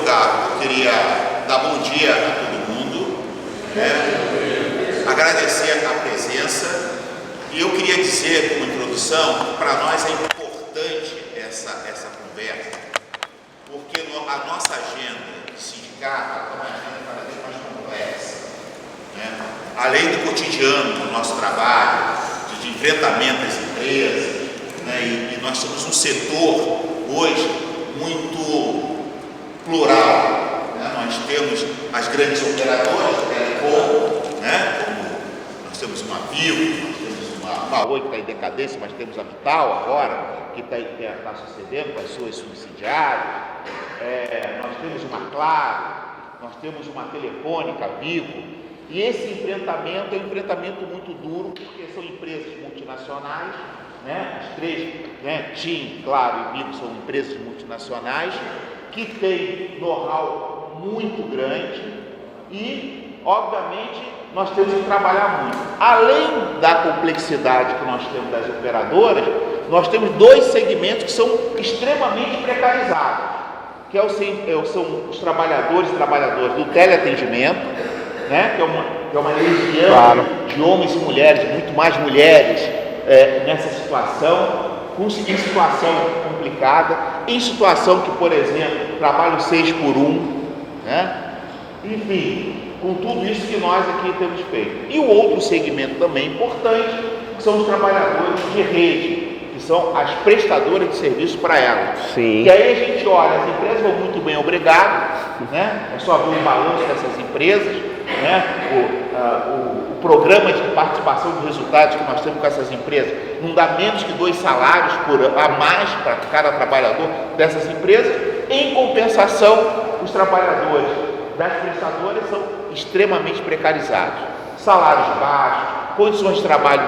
lugar, eu queria dar bom dia a todo mundo, né? Agradecer a presença, e eu queria dizer, como introdução, que para nós é importante essa conversa, porque a nossa agenda de sindicato é uma agenda cada vez mais complexa, né? Além do cotidiano do nosso trabalho, de enfrentamento às empresas, né? E nós somos um setor hoje muito plural, né? Nós temos as grandes operadoras do telecom, né? Como nós temos uma Vivo, nós temos uma Oi que está em decadência, mas temos a Vital agora, que está sucedendo com as suas subsidiárias, nós temos uma Claro, nós temos uma Telefônica, Vivo, e esse enfrentamento é um enfrentamento muito duro, porque são empresas multinacionais, né? As três, né? TIM, Claro e Vivo são empresas multinacionais que têm know-how muito grande e, obviamente, nós temos que trabalhar muito. Além da complexidade que nós temos das operadoras, nós temos dois segmentos que são extremamente precarizados, que são os trabalhadores e trabalhadoras do teleatendimento, né? que é uma legião claro. De homens e mulheres, muito mais mulheres nessa situação, em situação complicada, em situação que, por exemplo, trabalham 6 por 1, né? Enfim, com tudo isso que nós aqui temos feito. E o outro segmento também importante, que são os trabalhadores de rede, que são as prestadoras de serviço para elas. Sim. E aí a gente olha, as empresas vão muito bem, obrigado, né? É só ver o balanço dessas empresas, né? O programa de participação de resultados que nós temos com essas empresas não dá menos que 2 salários a mais para cada trabalhador dessas empresas. Em compensação, os trabalhadores das prestadoras são extremamente precarizados, salários baixos, condições de trabalho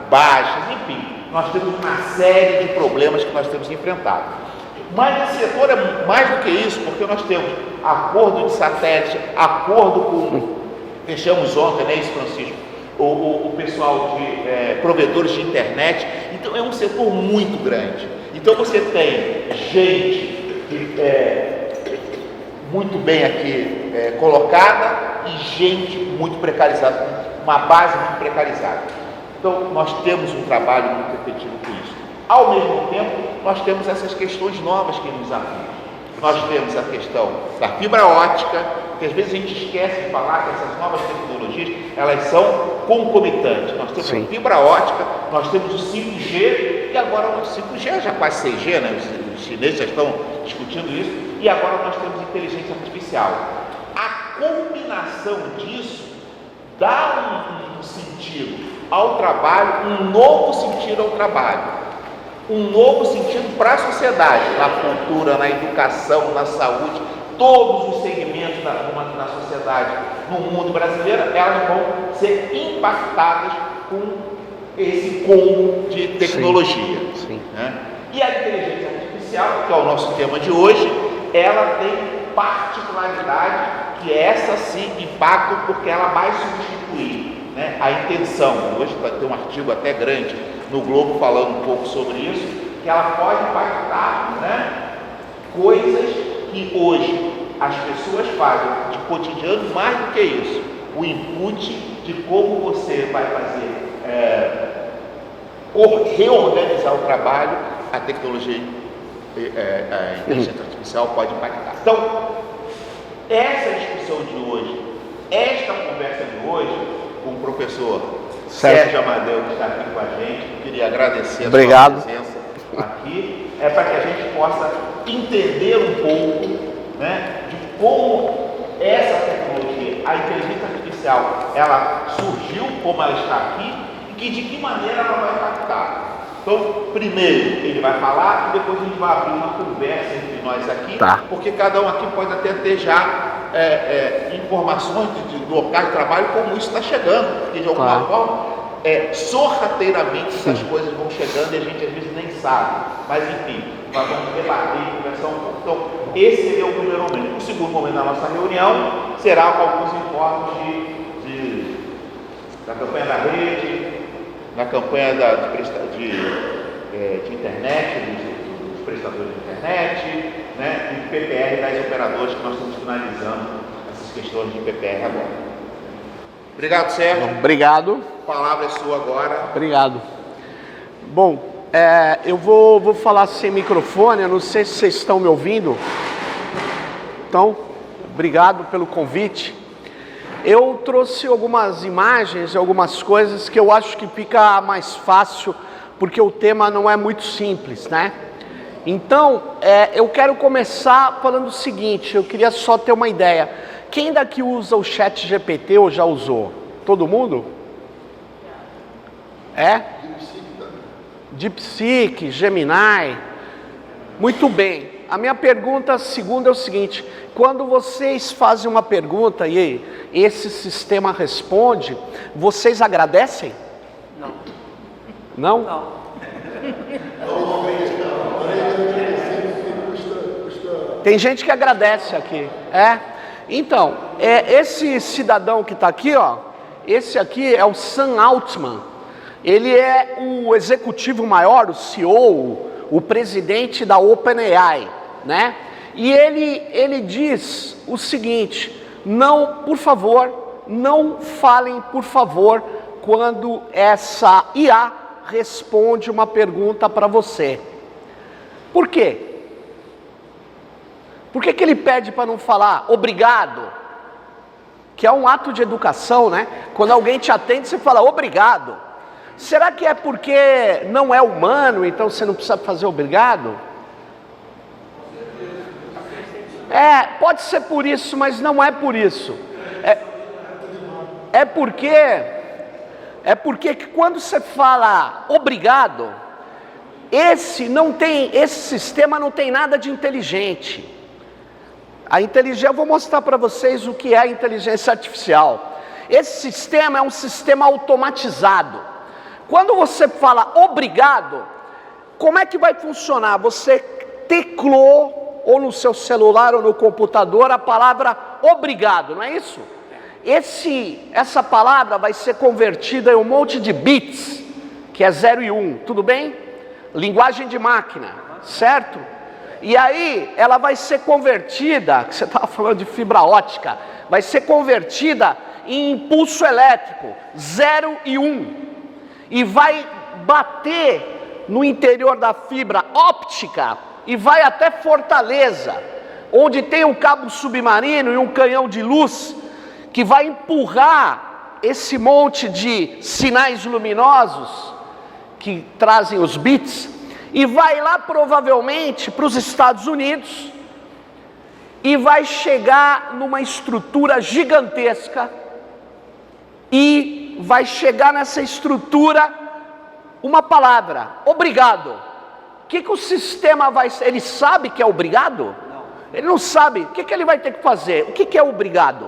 baixas, enfim, nós temos uma série de problemas que nós temos enfrentado. Mas esse setor é mais do que isso, porque nós temos acordo de satélite, acordo com, fechamos ontem, né, isso, Francisco, o pessoal de provedores de internet. Então é um setor muito grande. Então você tem gente muito bem aqui colocada e gente muito precarizada, uma base muito precarizada. Então nós temos um trabalho muito efetivo com isso. Ao mesmo tempo, nós temos essas questões novas que nos afligem. Nós temos a questão da fibra ótica, que às vezes a gente esquece de falar que essas novas tecnologias, elas são concomitantes. Nós temos a fibra ótica, nós temos o 5G, e agora o 5G já quase 6G, né? Os chineses já estão discutindo isso, e agora nós temos inteligência artificial. A combinação disso dá um sentido ao trabalho, um novo sentido ao trabalho. Um novo sentido para a sociedade, na cultura, na educação, na saúde, todos os segmentos da sociedade no mundo brasileiro, elas vão ser impactadas com esse combo de tecnologia. Sim. Né? E a inteligência artificial, que é o nosso tema de hoje, ela tem particularidade que essa sim impacta, porque ela vai substituir, né, a intenção. Hoje tem um artigo até grande no Globo falando um pouco sobre isso, que ela pode impactar, né, coisas que hoje as pessoas fazem de cotidiano. Mais do que isso, o input de como você vai fazer reorganizar o trabalho, a tecnologia, a inteligência artificial pode impactar. Então, essa discussão de hoje, esta conversa de hoje com o professor Sérgio Amadeu, que está aqui com a gente, eu queria agradecer a sua presença aqui, para que a gente possa entender um pouco, né, de como essa tecnologia, a inteligência artificial, ela surgiu, como ela está aqui, e de que maneira ela vai impactar. Então, primeiro ele vai falar e depois a gente vai abrir uma conversa entre nós aqui, porque cada um aqui pode até ter já informações de locais de trabalho, como isso está chegando, porque de alguma forma, sorrateiramente essas coisas vão chegando e a gente às vezes nem sabe. Mas enfim, nós vamos debater e conversar um pouco. Então, esse seria o primeiro momento. O segundo momento da nossa reunião será alguns informes da campanha da rede, na campanha de internet, dos prestadores de internet, né, de PPR das operadoras, que nós estamos finalizando essas questões de PPR agora. Obrigado, Sérgio. Obrigado. A palavra é sua agora. Obrigado. Bom, eu vou falar sem microfone, eu não sei se vocês estão me ouvindo. Então, obrigado pelo convite. Eu trouxe algumas imagens, algumas coisas que eu acho que fica mais fácil, porque o tema não é muito simples, né? Então, eu quero começar falando o seguinte, eu queria só ter uma ideia. Quem daqui usa o ChatGPT ou já usou? Todo mundo? DeepSeek, Gemini. Muito bem. A minha pergunta segunda é o seguinte: quando vocês fazem uma pergunta e esse sistema responde, vocês agradecem? Não. Não? Não. Tem gente que agradece aqui. Então, esse cidadão que está aqui, ó, esse aqui é o Sam Altman. Ele é o executivo maior, o CEO, o presidente da OpenAI, né? E ele diz o seguinte: não, por favor, não falem, por favor, quando essa IA responde uma pergunta para você. Por quê? Por que ele pede para não falar obrigado? Que é um ato de educação, né? Quando alguém te atende, você fala obrigado. Será que é porque não é humano, então você não precisa fazer obrigado? Pode ser por isso, mas não é por isso. É porque quando você fala obrigado, esse sistema não tem nada de inteligente. A inteligência, eu vou mostrar para vocês o que é a inteligência artificial. Esse sistema é um sistema automatizado. Quando você fala obrigado, como é que vai funcionar? Você teclou, ou no seu celular ou no computador, a palavra obrigado, não é isso? Essa palavra vai ser convertida em um monte de bits, que é 0 e 1, tudo bem? Linguagem de máquina, certo? E aí ela vai ser convertida, que você estava falando de fibra ótica, vai ser convertida em impulso elétrico, 0 e 1. E vai bater no interior da fibra óptica e vai até Fortaleza, onde tem um cabo submarino e um canhão de luz que vai empurrar esse monte de sinais luminosos que trazem os bits e vai lá provavelmente para os Estados Unidos e vai chegar numa estrutura gigantesca e vai chegar nessa estrutura uma palavra, obrigado. O que o sistema vai... Ele sabe que é obrigado? Não. Ele não sabe. O que ele vai ter que fazer? O que é obrigado?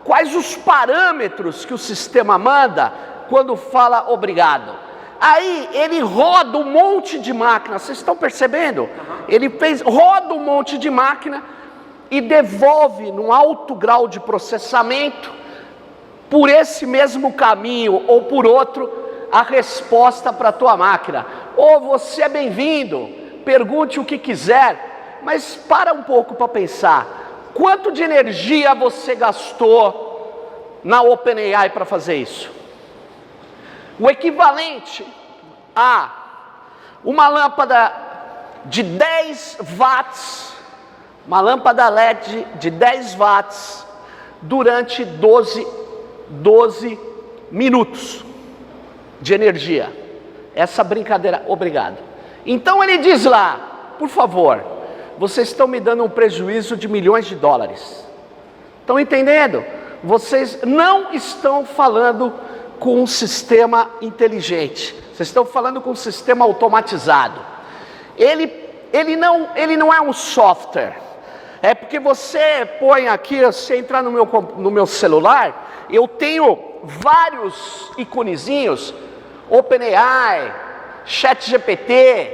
Quais os parâmetros que o sistema manda quando fala obrigado? Aí ele roda um monte de máquina. Vocês estão percebendo? Ele roda um monte de máquina e devolve num alto grau de processamento, por esse mesmo caminho ou por outro, a resposta para a tua máquina. Ou você é bem-vindo, pergunte o que quiser, mas para um pouco para pensar. Quanto de energia você gastou na OpenAI para fazer isso? O equivalente a uma lâmpada de 10 watts, uma lâmpada LED de 10 watts, durante 12 minutos de energia. Essa brincadeira, obrigado. Então ele diz lá, por favor, vocês estão me dando um prejuízo de milhões de dólares. Estão entendendo? Vocês não estão falando com um sistema inteligente. Vocês estão falando com um sistema automatizado. Ele não é um software. É porque você põe aqui, você entrar no meu celular, eu tenho vários iconezinhos, OpenAI, ChatGPT,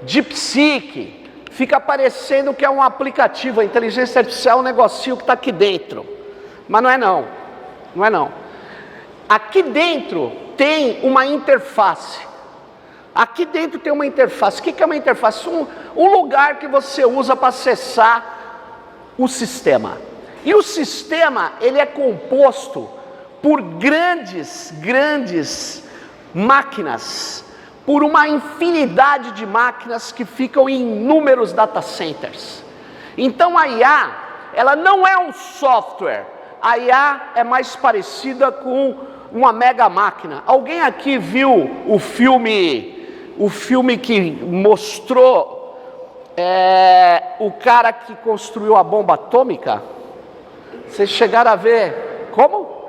DeepSeek, fica parecendo que é um aplicativo, a inteligência artificial é um negocinho que está aqui dentro, mas não é não, Aqui dentro tem uma interface, Aqui dentro tem uma interface. O que é uma interface? Um lugar que você usa para acessar o sistema. E o sistema, ele é composto por grandes máquinas, por uma infinidade de máquinas que ficam em inúmeros data centers. Então a IA, ela não é um software. A IA é mais parecida com uma mega máquina. Alguém aqui viu o filme que mostrou o cara que construiu a bomba atômica? Vocês chegaram a ver? Como?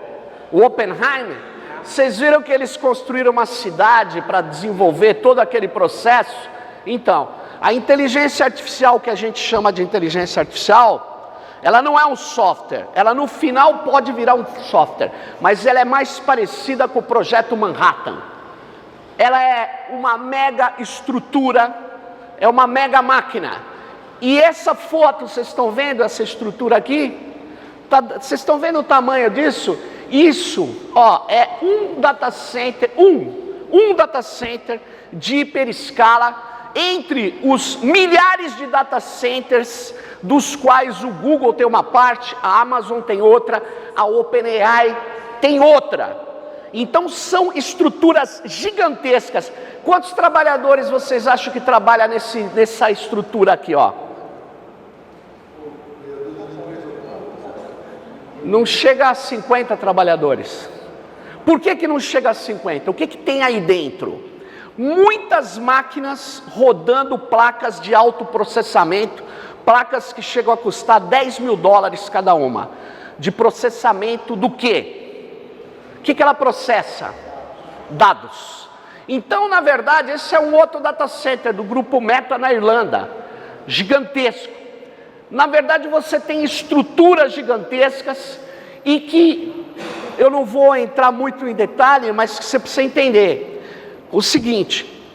O Oppenheimer? Vocês viram que eles construíram uma cidade para desenvolver todo aquele processo? Então, a inteligência artificial, que a gente chama de inteligência artificial, ela não é um software. Ela no final pode virar um software, mas ela é mais parecida com o projeto Manhattan. Ela é uma mega estrutura, é uma mega máquina. E essa foto, vocês estão vendo essa estrutura aqui? Vocês estão vendo o tamanho disso? Isso, ó, é um data center, um data center de hiperescala entre os milhares de data centers, dos quais o Google tem uma parte, a Amazon tem outra, a OpenAI tem outra. Então são estruturas gigantescas. Quantos trabalhadores vocês acham que trabalham nessa estrutura aqui, ó? Não chega a 50 trabalhadores. Por que não chega a 50? O que tem aí dentro? Muitas máquinas rodando placas de alto processamento, placas que chegam a custar $10.000 cada uma, de processamento do quê? O que ela processa? Dados. Então, na verdade, esse é um outro data center do grupo Meta na Irlanda, gigantesco. Na verdade, você tem estruturas gigantescas e que eu não vou entrar muito em detalhe, mas que você precisa entender o seguinte: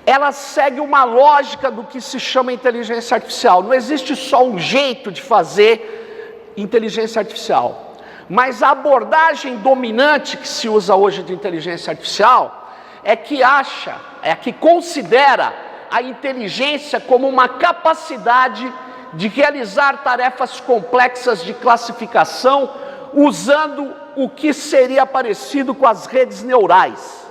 ela segue uma lógica do que se chama inteligência artificial. Não existe só um jeito de fazer inteligência artificial, mas a abordagem dominante que se usa hoje de inteligência artificial é que considera a inteligência como uma capacidade de realizar tarefas complexas de classificação usando o que seria parecido com as redes neurais.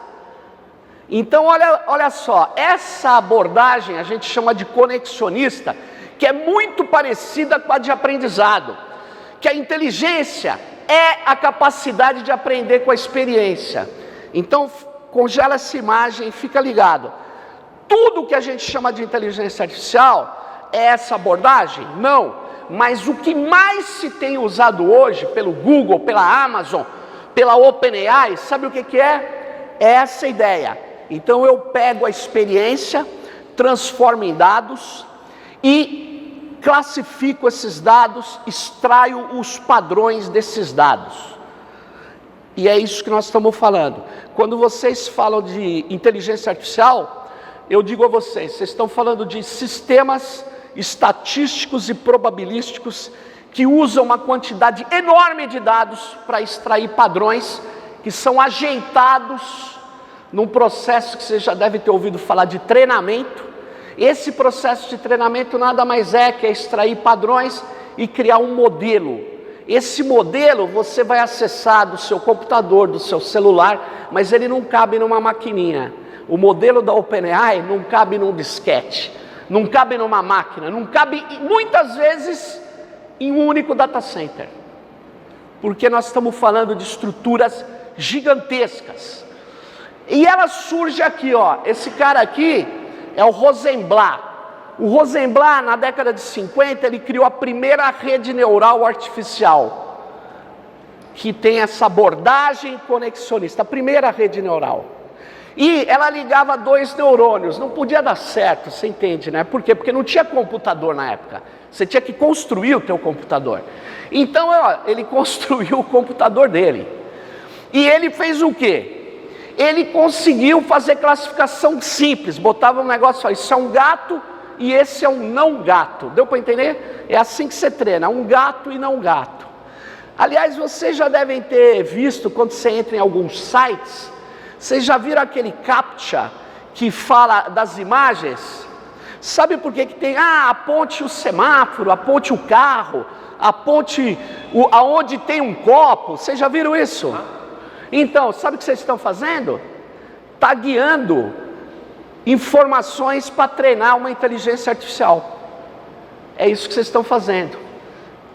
Então, olha só, essa abordagem a gente chama de conexionista, que é muito parecida com a de aprendizado, que a inteligência é a capacidade de aprender com a experiência. Então, congela essa imagem e fica ligado. Tudo que a gente chama de inteligência artificial é essa abordagem? Não. Mas o que mais se tem usado hoje pelo Google, pela Amazon, pela OpenAI, sabe o que é? É essa ideia. Então eu pego a experiência, transformo em dados e classifico esses dados, extraio os padrões desses dados. E é isso que nós estamos falando. Quando vocês falam de inteligência artificial, eu digo a vocês estão falando de sistemas estatísticos e probabilísticos que usam uma quantidade enorme de dados para extrair padrões que são ajeitados num processo que você já deve ter ouvido falar de treinamento. Esse processo de treinamento nada mais é que extrair padrões e criar um modelo. Esse modelo você vai acessar do seu computador, do seu celular, mas ele não cabe numa maquininha. O modelo da OpenAI não cabe num disquete, não cabe numa máquina, não cabe muitas vezes em um único data center. Porque nós estamos falando de estruturas gigantescas. E ela surge aqui, ó. Esse cara aqui é o Rosenblatt. O Rosenblatt, na década de 50, ele criou a primeira rede neural artificial, que tem essa abordagem conexionista, a primeira rede neural. E ela ligava dois neurônios, não podia dar certo, você entende, né? Por quê? Porque não tinha computador na época, você tinha que construir o teu computador. Então, ele construiu o computador dele. E ele fez o quê? Ele conseguiu fazer classificação simples, botava um negócio, isso é um gato e esse é um não gato. Deu para entender? É assim que você treina, um gato e não gato. Aliás, vocês já devem ter visto, quando você entra em alguns sites, vocês já viram aquele CAPTCHA que fala das imagens, sabe por que tem, aponte o semáforo, aponte o carro, aponte aonde tem um copo, vocês já viram isso? Então, sabe o que vocês estão fazendo? Está guiando informações para treinar uma inteligência artificial. É isso que vocês estão fazendo.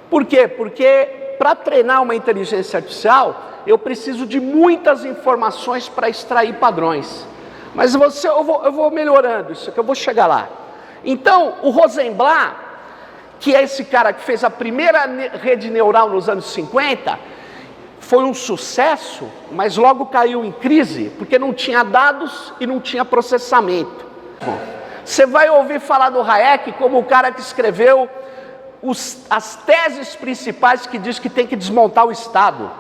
Por quê? Porque para treinar uma inteligência artificial, eu preciso de muitas informações para extrair padrões. Mas eu vou melhorando isso, que eu vou chegar lá. Então, o Rosenblatt, que é esse cara que fez a primeira rede neural nos anos 50, foi um sucesso, mas logo caiu em crise, porque não tinha dados e não tinha processamento. Você vai ouvir falar do Hayek como o cara que escreveu as teses principais que diz que tem que desmontar o Estado,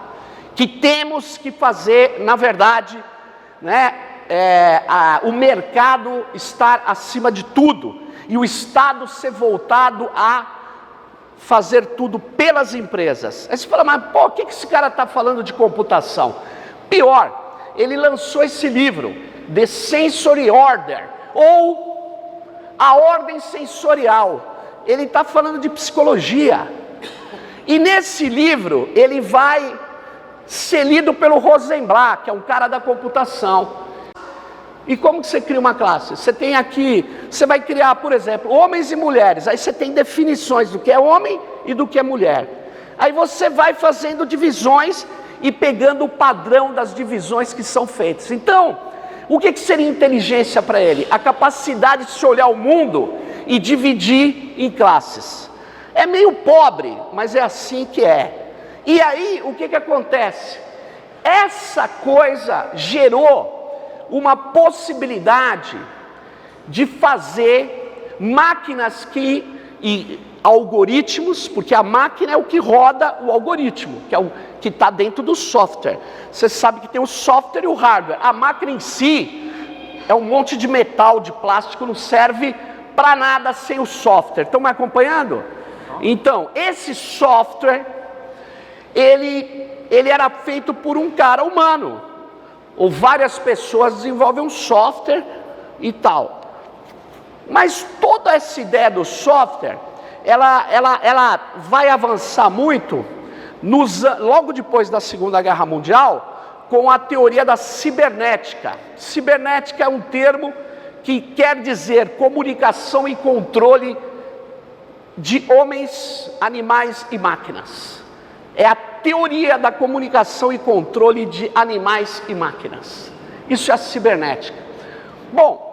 que temos que fazer, na verdade, né, o mercado estar acima de tudo e o Estado ser voltado a fazer tudo pelas empresas. Aí você fala, mas o que esse cara está falando de computação? Pior, ele lançou esse livro, The Sensory Order, ou A Ordem Sensorial. Ele está falando de psicologia. E nesse livro, ele vai ser lido pelo Rosenblatt, que é um cara da computação. E como que você cria uma classe? Você tem aqui, você vai criar, por exemplo, homens e mulheres. Aí você tem definições do que é homem e do que é mulher. Aí você vai fazendo divisões e pegando o padrão das divisões que são feitas. Então, o que seria inteligência para ele? A capacidade de se olhar o mundo e dividir em classes. É meio pobre, mas é assim que é. E aí, o que acontece? Essa coisa gerou uma possibilidade de fazer máquinas e algoritmos, porque a máquina é o que roda o algoritmo, que é o que está dentro do software. Você sabe que tem o software e o hardware. A máquina em si é um monte de metal, de plástico, não serve para nada sem o software. Estão me acompanhando? Então, esse software, ele era feito por um cara humano, ou várias pessoas desenvolvem um software e tal. Mas toda essa ideia do software, ela vai avançar muito logo depois da Segunda Guerra Mundial, com a teoria da cibernética. Cibernética é um termo que quer dizer comunicação e controle de homens, animais e máquinas. É a teoria da comunicação e controle de animais e máquinas. Isso é a cibernética. Bom,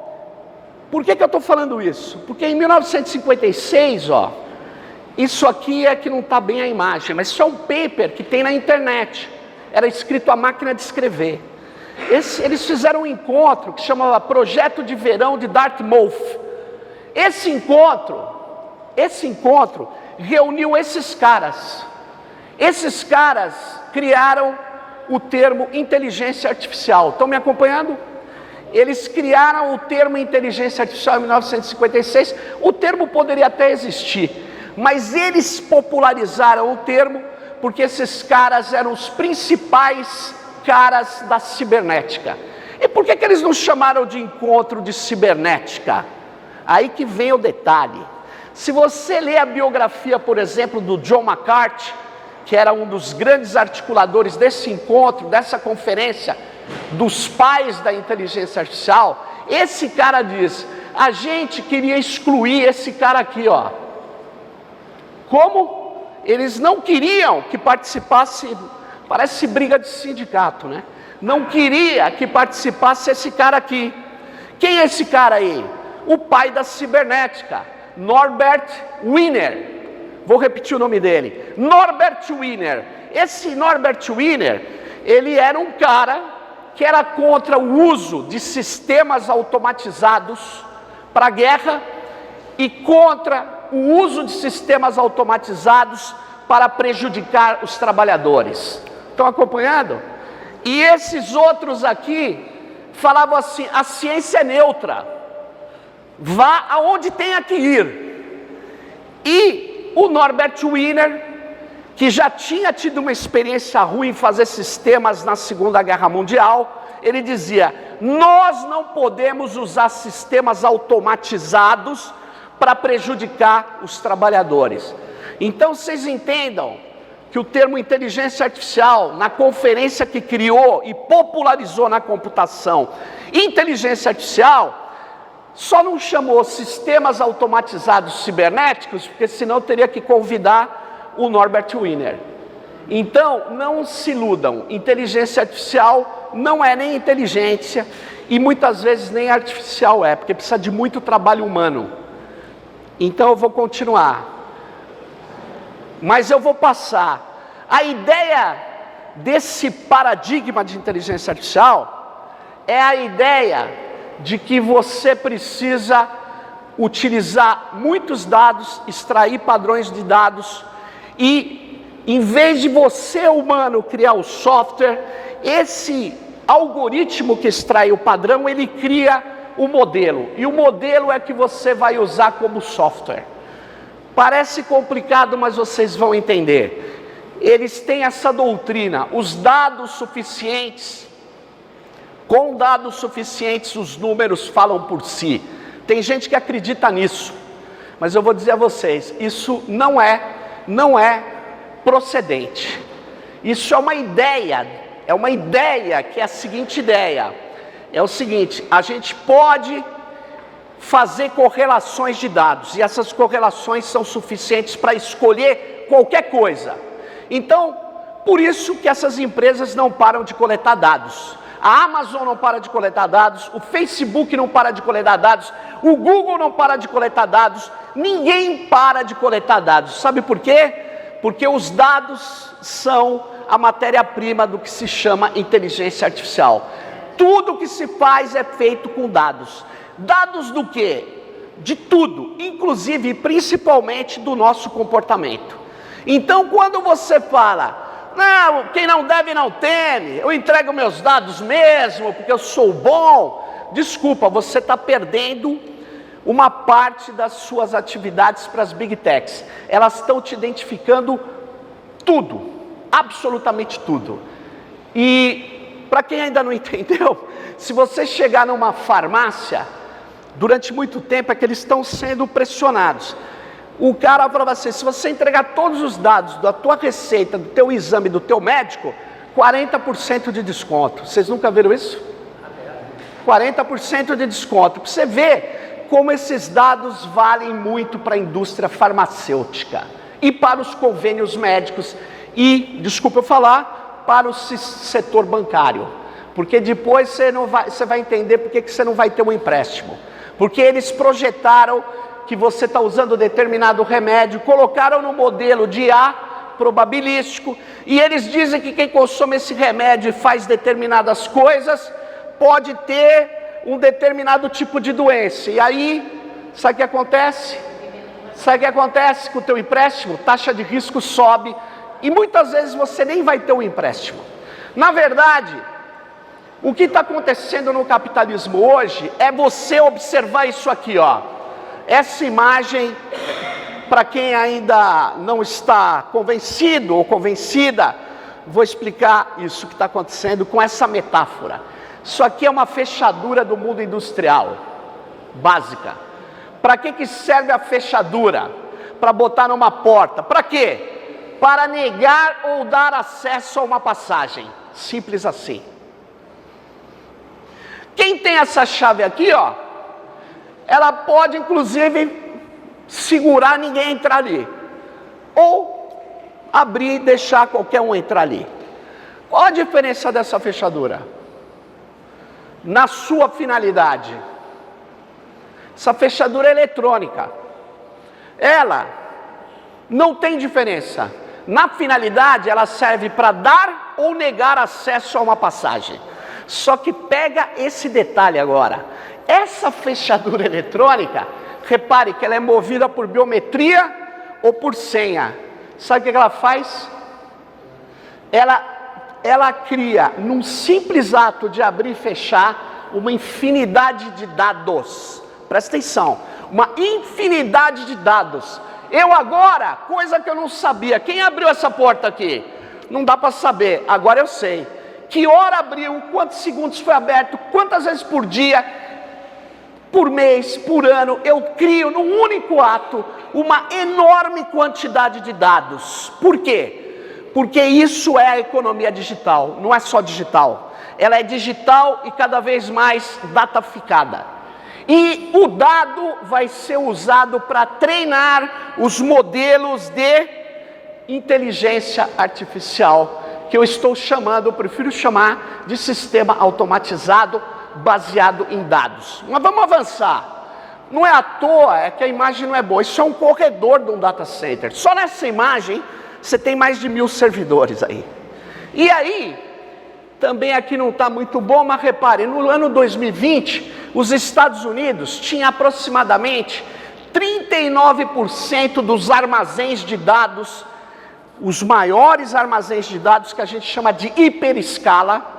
por que eu estou falando isso? Porque em 1956, isso aqui é que não está bem a imagem, mas isso é um paper que tem na internet. Era escrito a máquina de escrever. Eles fizeram um encontro que chamava Projeto de Verão de Dartmouth. Esse encontro reuniu esses caras. Esses caras criaram o termo inteligência artificial. Estão me acompanhando? Eles criaram o termo inteligência artificial em 1956. O termo poderia até existir, mas eles popularizaram o termo porque esses caras eram os principais caras da cibernética. E por que eles não chamaram de encontro de cibernética? Aí que vem o detalhe. Se você ler a biografia, por exemplo, do John McCarthy, que era um dos grandes articuladores desse encontro, dessa conferência, dos pais da inteligência artificial, esse cara diz, a gente queria excluir esse cara aqui, Como? Eles não queriam que participasse, parece briga de sindicato, né? Não queria que participasse esse cara aqui. Quem é esse cara aí? O pai da cibernética, Norbert Wiener. Vou repetir o nome dele, Norbert Wiener. Esse Norbert Wiener, ele era um cara que era contra o uso de sistemas automatizados para a guerra e contra o uso de sistemas automatizados para prejudicar os trabalhadores. Estão acompanhando? E esses outros aqui falavam assim, a ciência é neutra, vá aonde tenha que ir. E o Norbert Wiener, que já tinha tido uma experiência ruim em fazer sistemas na Segunda Guerra Mundial, ele dizia, Nós não podemos usar sistemas automatizados para prejudicar os trabalhadores. Então vocês entendam que o termo inteligência artificial, na conferência que criou e popularizou na computação, inteligência artificial, só não chamou sistemas automatizados cibernéticos, porque senão teria que convidar o Norbert Wiener. Então, não se iludam, inteligência artificial não é nem inteligência, e muitas vezes nem artificial é, porque precisa de muito trabalho humano. Então eu vou continuar. Mas eu vou passar. A ideia desse paradigma de inteligência artificial é a ideia de que você precisa utilizar muitos dados, extrair padrões de dados e, em vez de você, humano, criar o software, esse algoritmo que extrai o padrão, ele cria o modelo. E o modelo é que você vai usar como software. Parece complicado, mas vocês vão entender. Eles têm essa doutrina, os dados suficientes. Com dados suficientes, os números falam por si. Tem gente que acredita nisso, mas eu vou dizer a vocês, isso não é procedente. Isso é uma ideia que é a seguinte ideia. É o seguinte, a gente pode fazer correlações de dados, e essas correlações são suficientes para escolher qualquer coisa. Então, por isso que essas empresas não param de coletar dados. A Amazon não para de coletar dados, o Facebook não para de coletar dados, o Google não para de coletar dados, ninguém para de coletar dados. Sabe por quê? Porque os dados são a matéria-prima do que se chama inteligência artificial. Tudo que se faz é feito com dados. Dados do quê? De tudo, inclusive e principalmente do nosso comportamento. Então, quando você fala, não, quem não deve não teme, eu entrego meus dados mesmo, porque eu sou bom. Desculpa, você está perdendo uma parte das suas atividades para as Big Techs. Elas estão te identificando tudo, absolutamente tudo. E, para quem ainda não entendeu, se você chegar numa farmácia, durante muito tempo é que eles estão sendo pressionados. O cara fala assim, se você entregar todos os dados da tua receita, do teu exame, do teu médico, 40% de desconto. Vocês nunca viram isso? 40% de desconto. Para você ver como esses dados valem muito para a indústria farmacêutica e para os convênios médicos e, desculpa eu falar, para o setor bancário. Porque depois você vai entender por que você não vai ter um empréstimo. Porque eles projetaram que você está usando determinado remédio, colocaram no modelo de IA probabilístico, e eles dizem que quem consome esse remédio e faz determinadas coisas, pode ter um determinado tipo de doença. E aí, sabe o que acontece? Sabe o que acontece com o teu empréstimo? Taxa de risco sobe, e muitas vezes você nem vai ter um empréstimo. Na verdade, o que está acontecendo no capitalismo hoje é você observar isso aqui, ó. Essa imagem, para quem ainda não está convencido ou convencida, vou explicar isso que está acontecendo com essa metáfora. Isso aqui é uma fechadura do mundo industrial, básica. Para que serve a fechadura? Para botar numa porta. Para quê? Para negar ou dar acesso a uma passagem. Simples assim. Quem tem essa chave aqui, ó, ela pode, inclusive, segurar ninguém entrar ali. Ou abrir e deixar qualquer um entrar ali. Qual a diferença dessa fechadura? Na sua finalidade. Essa fechadura é eletrônica. Ela não tem diferença. Na finalidade, ela serve para dar ou negar acesso a uma passagem. Só que pega esse detalhe agora. Essa fechadura eletrônica, repare que ela é movida por biometria ou por senha. Sabe o que ela faz? Ela cria, num simples ato de abrir e fechar, uma infinidade de dados. Presta atenção, uma infinidade de dados. Eu agora, coisa que eu não sabia, quem abriu essa porta aqui? Não dá para saber, agora eu sei. que hora abriu, quantos segundos foi aberto, quantas vezes por dia, por mês, por ano. Eu crio num único ato uma enorme quantidade de dados. Por quê? Porque isso é a economia digital, não é só digital. Ela é digital e cada vez mais dataficada. E o dado vai ser usado para treinar os modelos de inteligência artificial, que eu estou chamando, eu prefiro chamar de sistema automatizado baseado em dados. Mas vamos avançar. Não é à toa, é que a imagem não é boa. Isso é um corredor de um data center. Só nessa imagem, você tem mais de 1000 servidores aí. E aí, também aqui não está muito bom, mas repare, no ano 2020, os Estados Unidos tinham aproximadamente 39% dos armazéns de dados, os maiores armazéns de dados que a gente chama de hiperescala,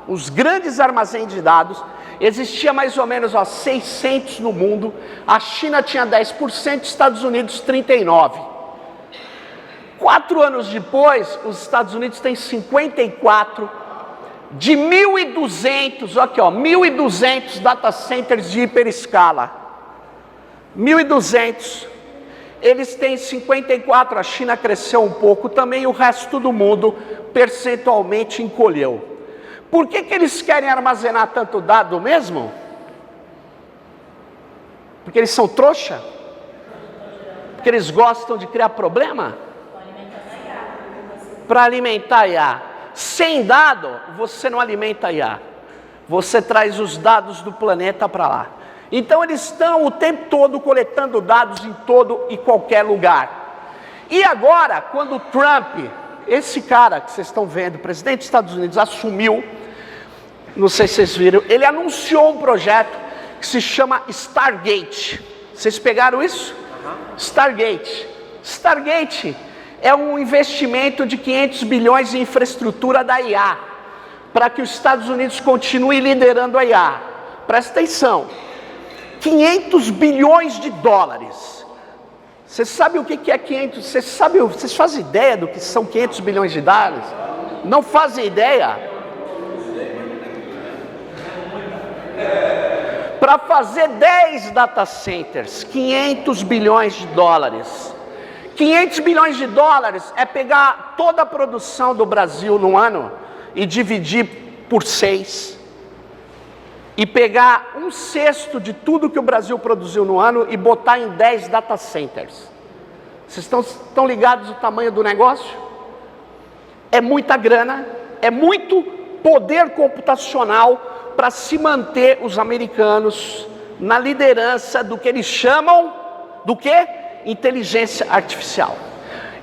os grandes armazéns de dados, existia mais ou menos 600 no mundo, a China tinha 10%, Estados Unidos 39%. 4 anos depois, os Estados Unidos têm 54%, de 1.200, aqui ó, 1.200 data centers de hiperescala, 1.200, eles têm 54, a China cresceu um pouco também, o resto do mundo percentualmente encolheu. Por que eles querem armazenar tanto dado mesmo? Porque eles são trouxa? Porque eles gostam de criar problema? Para alimentar a IA. Sem dado, você não alimenta a IA. Você traz os dados do planeta para lá. Então eles estão o tempo todo coletando dados em todo e qualquer lugar. E agora, quando o Trump, esse cara que vocês estão vendo, presidente dos Estados Unidos, assumiu, não sei se vocês viram, ele anunciou um projeto que se chama Stargate. Vocês pegaram isso? Stargate. Stargate é um investimento de 500 bilhões em infraestrutura da IA, para que os Estados Unidos continuem liderando a IA. Presta atenção, 500 bilhões de dólares. Você sabe o que é 500? Vocês fazem ideia do que são 500 bilhões de dólares? Não fazem ideia? Para fazer 10 data centers, 500 bilhões de dólares. 500 bilhões de dólares é pegar toda a produção do Brasil no ano e dividir por 6. E pegar 1/6 de tudo que o Brasil produziu no ano e botar em 10 data centers. Vocês estão ligados ao tamanho do negócio? É muita grana, é muito poder computacional para se manter os americanos na liderança do que eles chamam do quê? Inteligência artificial.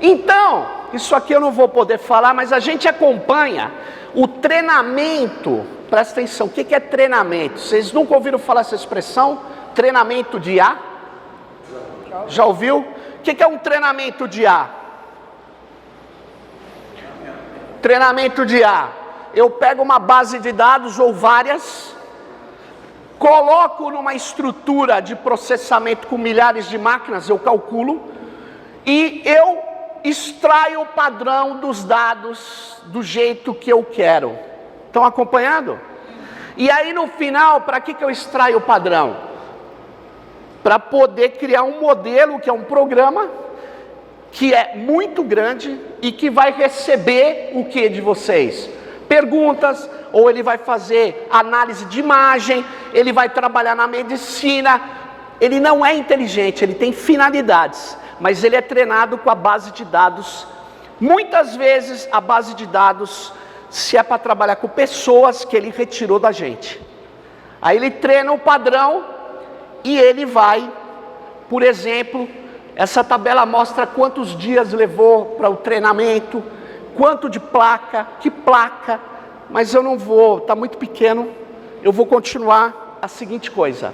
Então, isso aqui eu não vou poder falar, mas a gente acompanha o treinamento. Presta atenção, o que é treinamento? Vocês nunca ouviram falar essa expressão? Treinamento de IA? Já ouviu? O que é um treinamento de IA? Treinamento de IA. Eu pego uma base de dados ou várias, coloco numa estrutura de processamento com milhares de máquinas, eu calculo, e eu extraio o padrão dos dados do jeito que eu quero. Estão acompanhando? E aí no final, para que eu extraio o padrão? Para poder criar um modelo, que é um programa, que é muito grande e que vai receber o que de vocês? Perguntas, ou ele vai fazer análise de imagem, ele vai trabalhar na medicina. Ele não é inteligente, ele tem finalidades, mas ele é treinado com a base de dados. Muitas vezes a base de dados, se é para trabalhar com pessoas, que ele retirou da gente. Aí ele treina o padrão e ele vai, por exemplo, essa tabela mostra quantos dias levou para o treinamento, quanto de placa, que placa, mas eu não vou, está muito pequeno, eu vou continuar a seguinte coisa.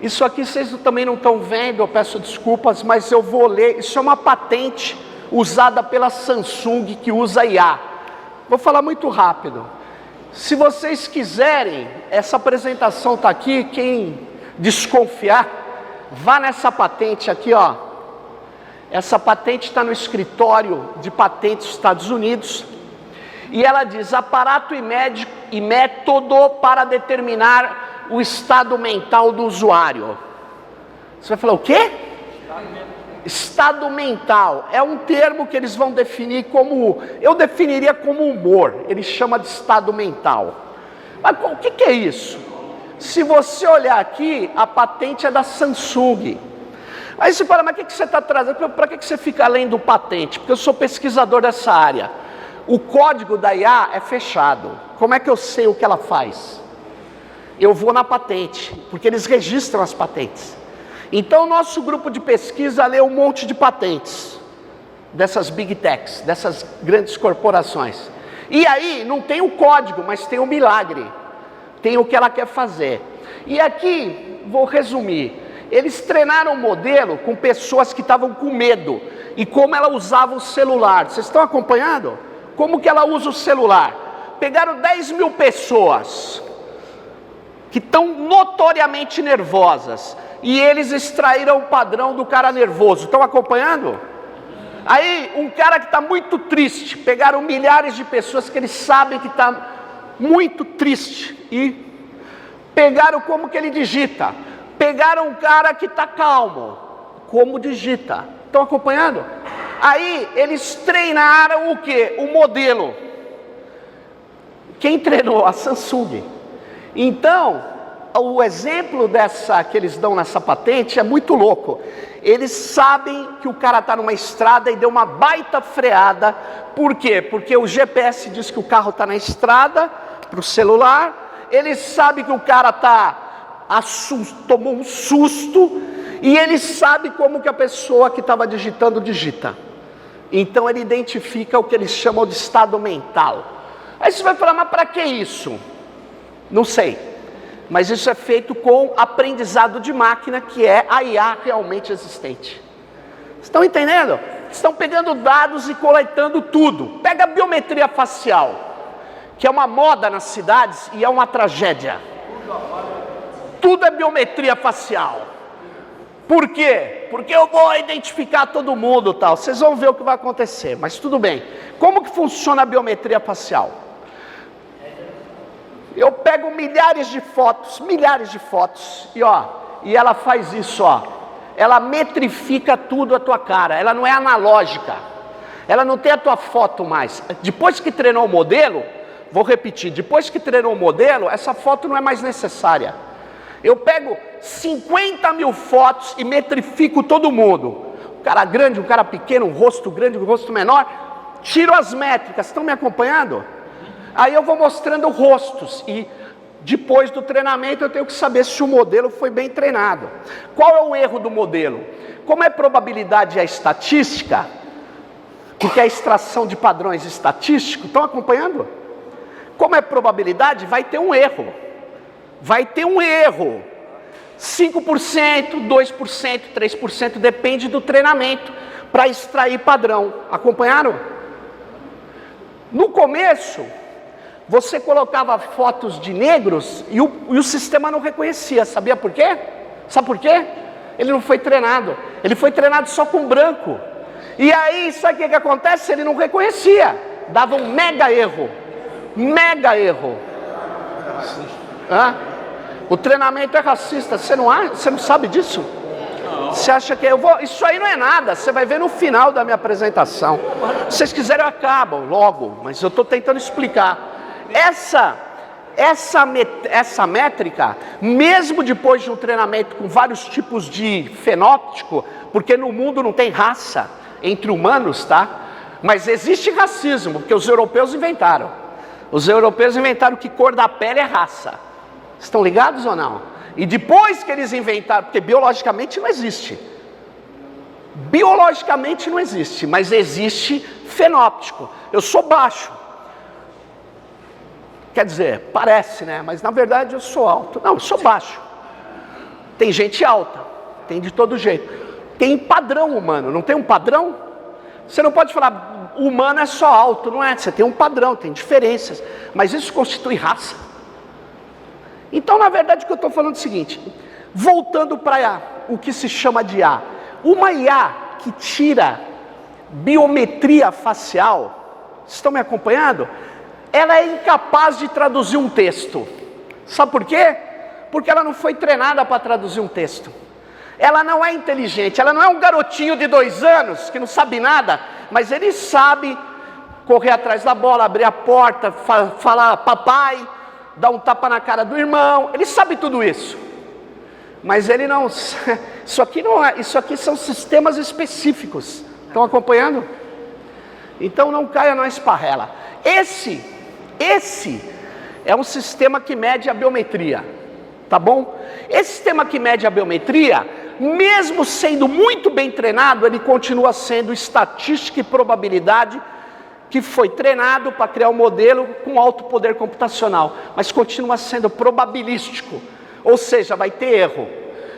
Isso aqui vocês também não estão vendo, eu peço desculpas, mas eu vou ler, isso é uma patente usada pela Samsung que usa IA. Vou falar muito rápido. Se vocês quiserem, essa apresentação está aqui, quem desconfiar, vá nessa patente aqui, ó. Essa patente está no escritório de patentes dos Estados Unidos. E ela diz: aparato e método para determinar o estado mental do usuário. Você vai falar o quê? Estado mental. É um termo que eles vão definir como, eu definiria como humor. Ele chama de estado mental. Mas o que é isso? Se você olhar aqui, a patente é da Samsung. Aí você fala: mas o que você está trazendo? Para que você fica lendo patente? Porque eu sou pesquisador dessa área. O código da IA é fechado. Como é que eu sei o que ela faz? Eu vou na patente, porque eles registram as patentes. Então o nosso grupo de pesquisa lê um monte de patentes dessas big techs, dessas grandes corporações. E aí não tem o código, mas tem o milagre. Tem o que ela quer fazer. E aqui, vou resumir. Eles treinaram um modelo com pessoas que estavam com medo. E como ela usava o celular. Vocês estão acompanhando? Como que ela usa o celular? Pegaram 10 mil pessoas que estão notoriamente nervosas. E eles extraíram o padrão do cara nervoso. Estão acompanhando? Aí, um cara que está muito triste. Pegaram milhares de pessoas que eles sabem que está muito triste. E pegaram como que ele digita. Pegaram um cara que está calmo. Como digita. Estão acompanhando? Aí, eles treinaram o quê? O modelo. Quem treinou? A Samsung. Então, o exemplo dessa que eles dão nessa patente é muito louco. Eles sabem que o cara está numa estrada e deu uma baita freada. Por quê? Porque o GPS diz que o carro está na estrada, para o celular. Eles sabem que o cara tomou um susto. E ele sabe como que a pessoa que estava digitando digita. Então ele identifica o que eles chamam de estado mental. Aí você vai falar: mas para que isso? Não sei. Mas isso é feito com aprendizado de máquina, que é a IA realmente existente. Estão entendendo? Estão pegando dados e coletando tudo. Pega a biometria facial, que é uma moda nas cidades e é uma tragédia. Tudo é biometria facial. Por quê? Porque eu vou identificar todo mundo, tal. Vocês vão ver o que vai acontecer, mas tudo bem. Como que funciona a biometria facial? Eu pego milhares de fotos, e ela faz isso, ó. Ela metrifica tudo a tua cara, ela não é analógica. Ela não tem a tua foto mais. Depois que treinou o modelo, vou repetir, depois que treinou o modelo, essa foto não é mais necessária. Eu pego 50 mil fotos e metrifico todo mundo. Um cara grande, um cara pequeno, um rosto grande, um rosto menor. Tiro as métricas, estão me acompanhando? Aí eu vou mostrando rostos e depois do treinamento eu tenho que saber se o modelo foi bem treinado. Qual é o erro do modelo? Como é probabilidade e a estatística, porque é a extração de padrões estatísticos, estão acompanhando? Como é probabilidade, vai ter um erro. Vai ter um erro. 5%, 2%, 3%, depende do treinamento para extrair padrão. Acompanharam? No começo, você colocava fotos de negros e o sistema não reconhecia. Sabia por quê? Sabe por quê? Ele não foi treinado. Ele foi treinado só com branco. E aí, sabe o que acontece? Ele não reconhecia. Dava um mega erro. Mega erro. Hã? O treinamento é racista. Você não sabe disso? Você acha que isso aí não é nada, você vai ver no final da minha apresentação. Se vocês quiserem eu acabo logo, mas eu estou tentando explicar. Essa métrica, mesmo depois de um treinamento com vários tipos de fenótipo, porque no mundo não tem raça entre humanos, tá? Mas existe racismo, porque os europeus inventaram. Os europeus inventaram que cor da pele é raça. Estão ligados ou não? E depois que eles inventaram, porque biologicamente não existe. Biologicamente não existe, mas existe fenótipo. Eu sou baixo. Quer dizer, parece, né? Mas na verdade eu sou alto. Não, eu sou baixo. Tem gente alta, tem de todo jeito. Tem padrão humano, não tem um padrão? Você não pode falar, humano é só alto, não é? Você tem um padrão, tem diferenças. Mas isso constitui raça. Então, na verdade, o que eu estou falando é o seguinte. Voltando para o que se chama de IA. Uma IA que tira biometria facial, estão me acompanhando? ela é incapaz de traduzir um texto. Sabe por quê? Porque ela não foi treinada para traduzir um texto. Ela não é inteligente, ela não é um garotinho de 2 anos que não sabe nada, mas ele sabe correr atrás da bola, abrir a porta, falar papai, dar um tapa na cara do irmão, ele sabe tudo isso. Mas ele não, isso aqui não é, isso aqui são sistemas específicos. Estão acompanhando? Então não caia na esparrela. Esse é um sistema que mede a biometria, tá bom? Esse sistema que mede a biometria, mesmo sendo muito bem treinado, ele continua sendo estatística e probabilidade, que foi treinado para criar um modelo com alto poder computacional, mas continua sendo probabilístico, ou seja, vai ter erro.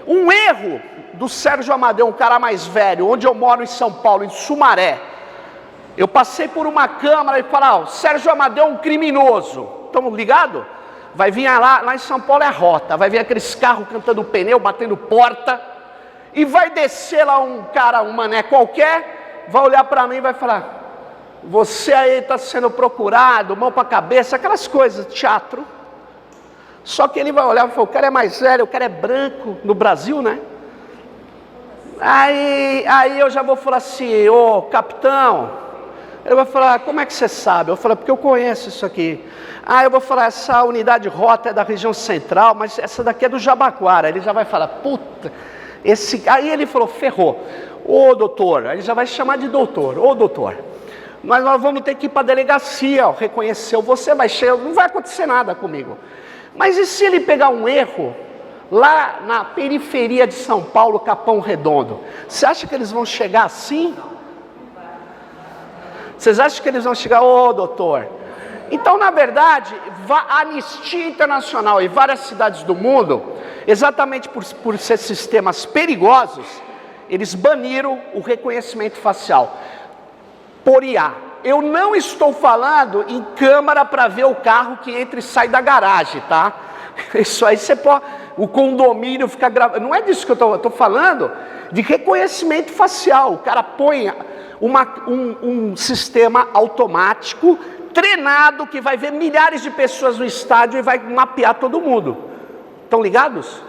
Um erro do Sérgio Amadeu, um cara mais velho, onde eu moro em São Paulo, em Sumaré, eu passei por uma câmara e falei, o Sérgio Amadeu é um criminoso, estamos ligados? Vai vir lá em São Paulo é rota, vai vir aqueles carros cantando pneu, batendo porta, e vai descer lá um cara, um mané qualquer, vai olhar para mim e vai falar, você aí está sendo procurado, mão para a cabeça, aquelas coisas, teatro. Só que ele vai olhar e falar, o cara é mais velho, o cara é branco, no Brasil, né? Aí eu já vou falar assim, ô capitão, ele vai falar, como é que você sabe? Eu falo, porque eu conheço isso aqui. Eu vou falar, essa unidade rota é da região central, mas essa daqui é do Jabaquara. Ele já vai falar, puta, aí ele falou, ferrou. Ô doutor, aí ele já vai chamar de doutor, ô doutor. Mas nós vamos ter que ir para a delegacia, ó, reconheceu você, vai chegar, não vai acontecer nada comigo. Mas e se ele pegar um erro lá na periferia de São Paulo, Capão Redondo? Você acha que eles vão chegar assim? Vocês acham que eles vão chegar, ô doutor? Então, na verdade, a Anistia Internacional e várias cidades do mundo, exatamente por ser sistemas perigosos, eles baniram o reconhecimento facial. Por IA. Eu não estou falando em câmera para ver o carro que entra e sai da garagem, tá? Isso aí você pode, o condomínio fica gravando, não é disso que eu estou falando, de reconhecimento facial. O cara põe um sistema automático, treinado, que vai ver milhares de pessoas no estádio e vai mapear todo mundo. Estão ligados?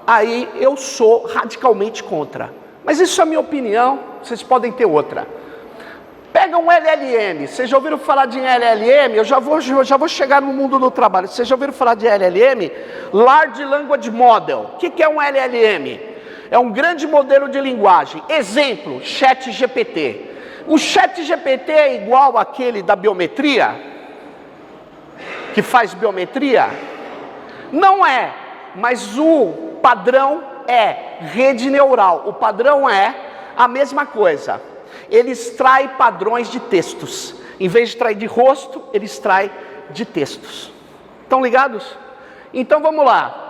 Aí eu sou radicalmente contra. Mas isso é a minha opinião, vocês podem ter outra. Pega um LLM, vocês já ouviram falar de LLM? Eu já vou chegar no mundo do trabalho. Vocês já ouviram falar de LLM? Large Language Model. O que é um LLM? É um grande modelo de linguagem. Exemplo, ChatGPT. O ChatGPT é igual àquele da biometria? Que faz biometria? Não é, mas o padrão é rede neural. O padrão é a mesma coisa. Ele extrai padrões de textos. Em vez de extrair de rosto, ele extrai de textos. Estão ligados? Então vamos lá.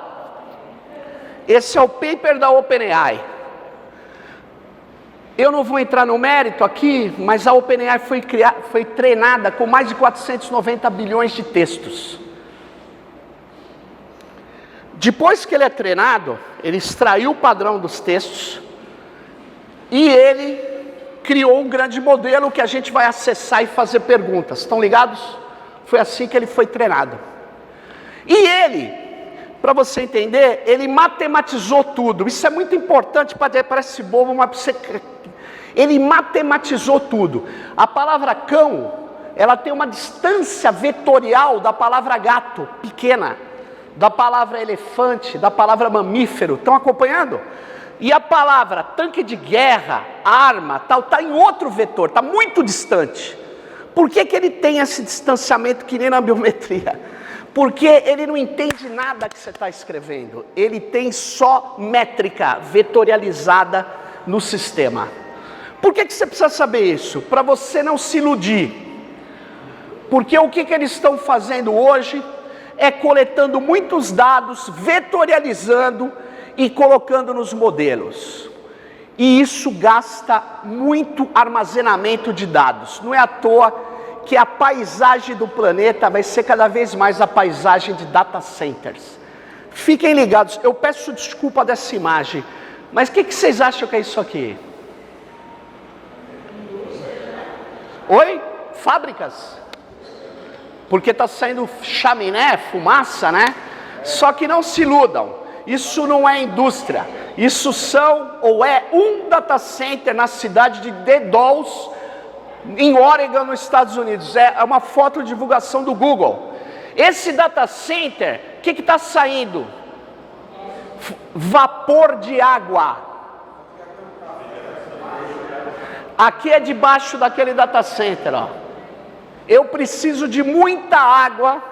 Esse é o paper da OpenAI. Eu não vou entrar no mérito aqui, mas a OpenAI foi treinada com mais de 490 bilhões de textos. Depois que ele é treinado, ele extraiu o padrão dos textos e ele criou um grande modelo que a gente vai acessar e fazer perguntas. Estão ligados? Foi assim que ele foi treinado. E ele, para você entender, ele matematizou tudo. Isso é muito importante, parece bobo, mas ele matematizou tudo. A palavra cão, ela tem uma distância vetorial da palavra gato, pequena, da palavra elefante, da palavra mamífero. Estão acompanhando? E a palavra tanque de guerra, arma, tal, está em outro vetor, está muito distante. Por que ele tem esse distanciamento que nem na biometria? Porque ele não entende nada que você está escrevendo. Ele tem só métrica vetorializada no sistema. Por que você precisa saber isso? Para você não se iludir. Porque o que eles estão fazendo hoje é coletando muitos dados, vetorializando e colocando nos modelos. E isso gasta muito armazenamento de dados. Não é à toa que a paisagem do planeta vai ser cada vez mais a paisagem de data centers. Fiquem ligados, eu peço desculpa dessa imagem, mas o que vocês acham que é isso aqui? Oi? Fábricas? porque está saindo chaminé, fumaça, né? Só que não se iludam, isso não é indústria, isso é um data center na cidade de Dedalus, em Oregon, nos Estados Unidos. É uma foto de divulgação do Google. Esse data center, o que está saindo? Vapor de água. Aqui é debaixo daquele data center, ó. Eu preciso de muita água.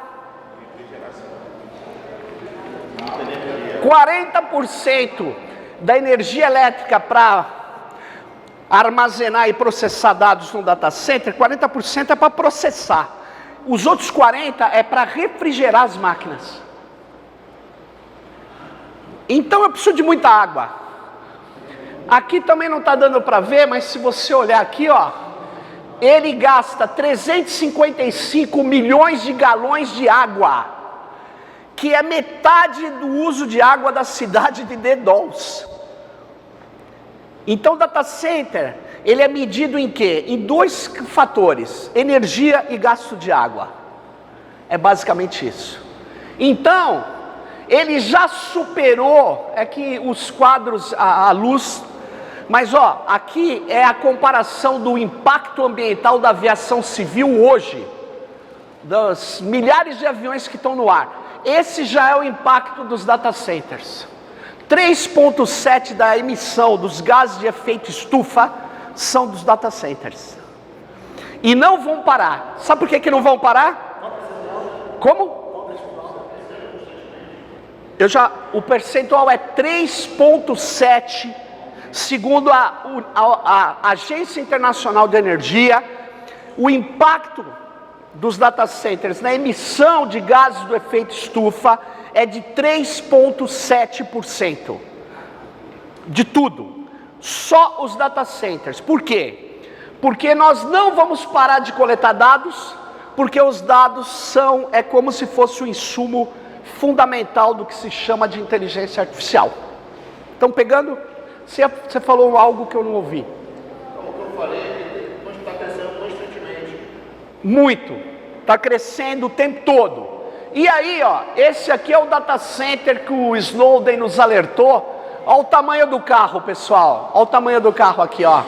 40% da energia elétrica para armazenar e processar dados no data center, 40% é para processar. Os outros 40% é para refrigerar as máquinas. Então eu preciso de muita água. Aqui também não está dando para ver, mas se você olhar aqui, ó, ele gasta 355 milhões de galões de água, que é metade do uso de água da cidade de Dedalus. Então o data center, ele é medido em quê? Em dois fatores, energia e gasto de água. É basicamente isso. Então, ele já superou, é que os quadros, a luz, mas ó, aqui é a comparação do impacto ambiental da aviação civil hoje, dos milhares de aviões que estão no ar. Esse já é o impacto dos data centers. 3,7% da emissão dos gases de efeito estufa são dos data centers. E não vão parar. Sabe por que não vão parar? Como? O percentual é 3,7%, segundo a Agência Internacional de Energia. O impacto dos data centers na emissão de gases do efeito estufa é de 3,7% de tudo, só os data centers. Por quê? Porque nós não vamos parar de coletar dados, porque os dados é como se fosse o insumo fundamental do que se chama de inteligência artificial. Então, pegando, você falou algo que eu não ouvi. O que eu falei, está crescendo constantemente. Muito, está crescendo o tempo todo. E aí, ó, esse aqui é o data center que o Snowden nos alertou. Olha o tamanho do carro, pessoal. Olha o tamanho do carro aqui, ó.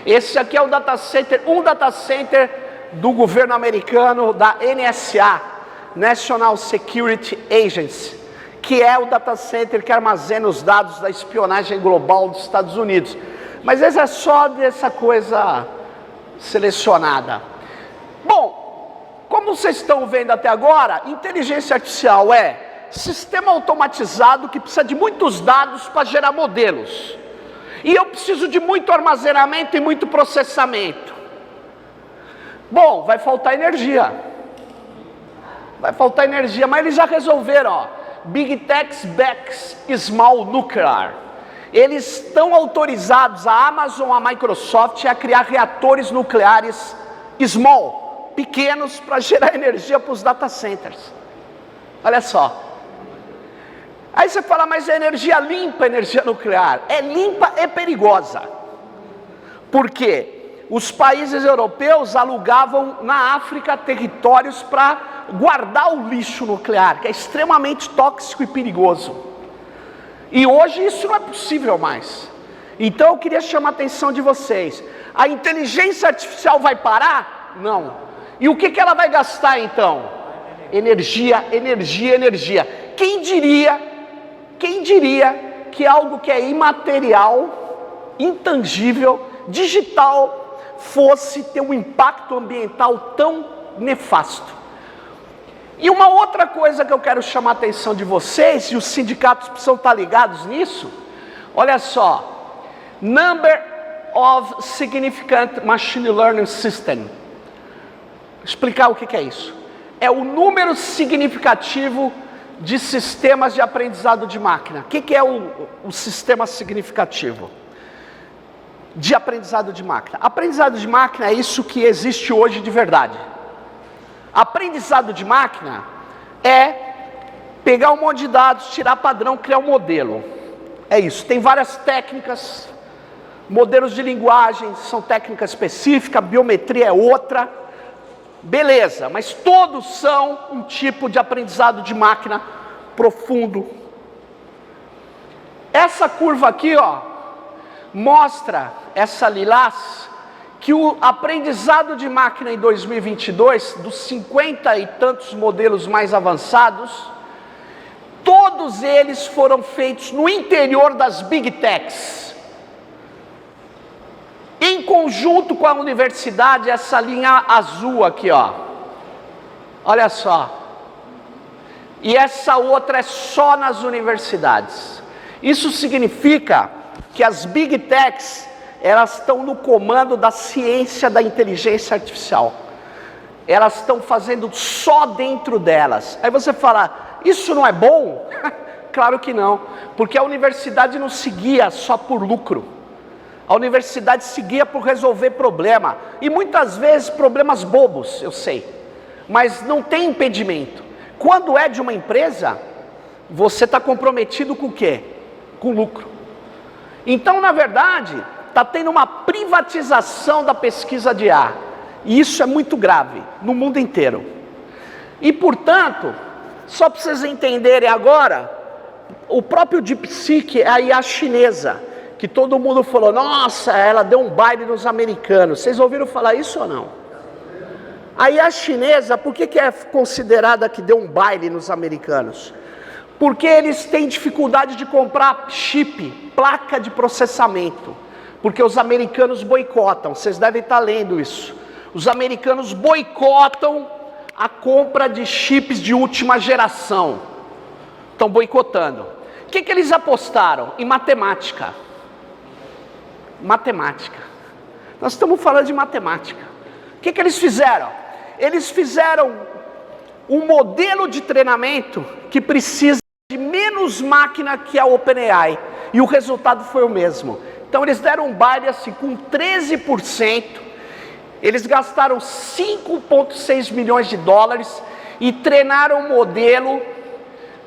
Esse aqui é o data center, um data center do governo americano, da NSA, National Security Agency, que é o data center que armazena os dados da espionagem global dos Estados Unidos. Mas esse é só dessa coisa selecionada. Bom, como vocês estão vendo até agora, inteligência artificial é sistema automatizado que precisa de muitos dados para gerar modelos. E eu preciso de muito armazenamento e muito processamento. Bom, vai faltar energia. Vai faltar energia, mas eles já resolveram, ó. Big Techs backs small nuclear. Eles estão autorizados, a Amazon, a Microsoft, a criar reatores nucleares small, pequenos, para gerar energia para os data centers. Olha só. Aí você fala, mas é energia limpa, energia nuclear. É limpa e perigosa. Por quê? Os países europeus alugavam na África territórios para guardar o lixo nuclear, que é extremamente tóxico e perigoso. E hoje isso não é possível mais. Então eu queria chamar a atenção de vocês. A inteligência artificial vai parar? Não. E o que ela vai gastar então? Energia, energia, energia. Quem diria que algo que é imaterial, intangível, digital, fosse ter um impacto ambiental tão nefasto? E uma outra coisa que eu quero chamar a atenção de vocês, e os sindicatos precisam estar ligados nisso, olha só, Number of Significant Machine Learning System. Vou explicar o que é isso. É o número significativo de sistemas de aprendizado de máquina. O que é o sistema significativo de aprendizado de máquina? Aprendizado de máquina é isso que existe hoje de verdade. Aprendizado de máquina é pegar um monte de dados, tirar padrão, criar um modelo. É isso. Tem várias técnicas, modelos de linguagem são técnica específica, biometria é outra, Beleza, mas todos são um tipo de aprendizado de máquina profundo. Essa curva aqui, ó, mostra, essa lilás, que o aprendizado de máquina em 2022, dos 50 e tantos modelos mais avançados, todos eles foram feitos no interior das Big Techs, em conjunto com a universidade, essa linha azul aqui, ó. Olha só. E essa outra é só nas universidades. Isso significa que as Big Techs, elas estão no comando da ciência da inteligência artificial. Elas estão fazendo só dentro delas. Aí você fala, isso não é bom? Claro que não, porque a universidade não seguia só por lucro. A universidade seguia por resolver problema, e muitas vezes problemas bobos, eu sei, mas não tem impedimento. Quando é de uma empresa, você está comprometido com o quê? Com lucro. Então, na verdade, está tendo uma privatização da pesquisa de IA, e isso é muito grave, no mundo inteiro. E, portanto, só para vocês entenderem agora, o próprio DeepSeek é a IA chinesa, que todo mundo falou, nossa, ela deu um baile nos americanos. Vocês ouviram falar isso ou não? A IA chinesa, por que é considerada que deu um baile nos americanos? Porque eles têm dificuldade de comprar chip, placa de processamento, porque os americanos boicotam, vocês devem estar lendo isso. Os americanos boicotam a compra de chips de última geração, estão boicotando. O que eles apostaram? Em matemática. Matemática. Nós estamos falando de matemática. O que eles fizeram? Eles fizeram um modelo de treinamento que precisa de menos máquina que a OpenAI, e o resultado foi o mesmo. Então eles deram um baile assim, com 13%, eles gastaram 5,6 milhões de dólares e treinaram um modelo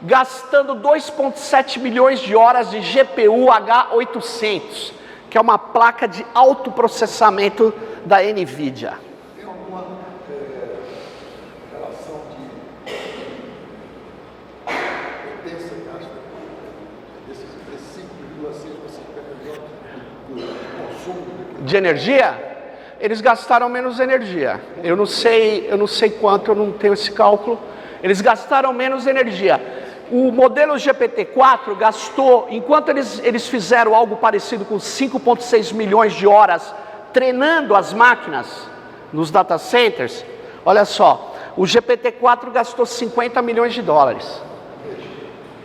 gastando 2,7 milhões de horas de GPU H800, que é uma placa de alto processamento da NVIDIA. Tem alguma relação de potência gasta desses 5,6 para 50 milhões do consumo de energia? Eles gastaram menos energia. Eu não sei quanto, eu não tenho esse cálculo. Eles gastaram menos energia. O modelo GPT-4 gastou, enquanto eles fizeram algo parecido com 5,6 milhões de horas treinando as máquinas nos data centers, olha só, o GPT-4 gastou 50 milhões de dólares.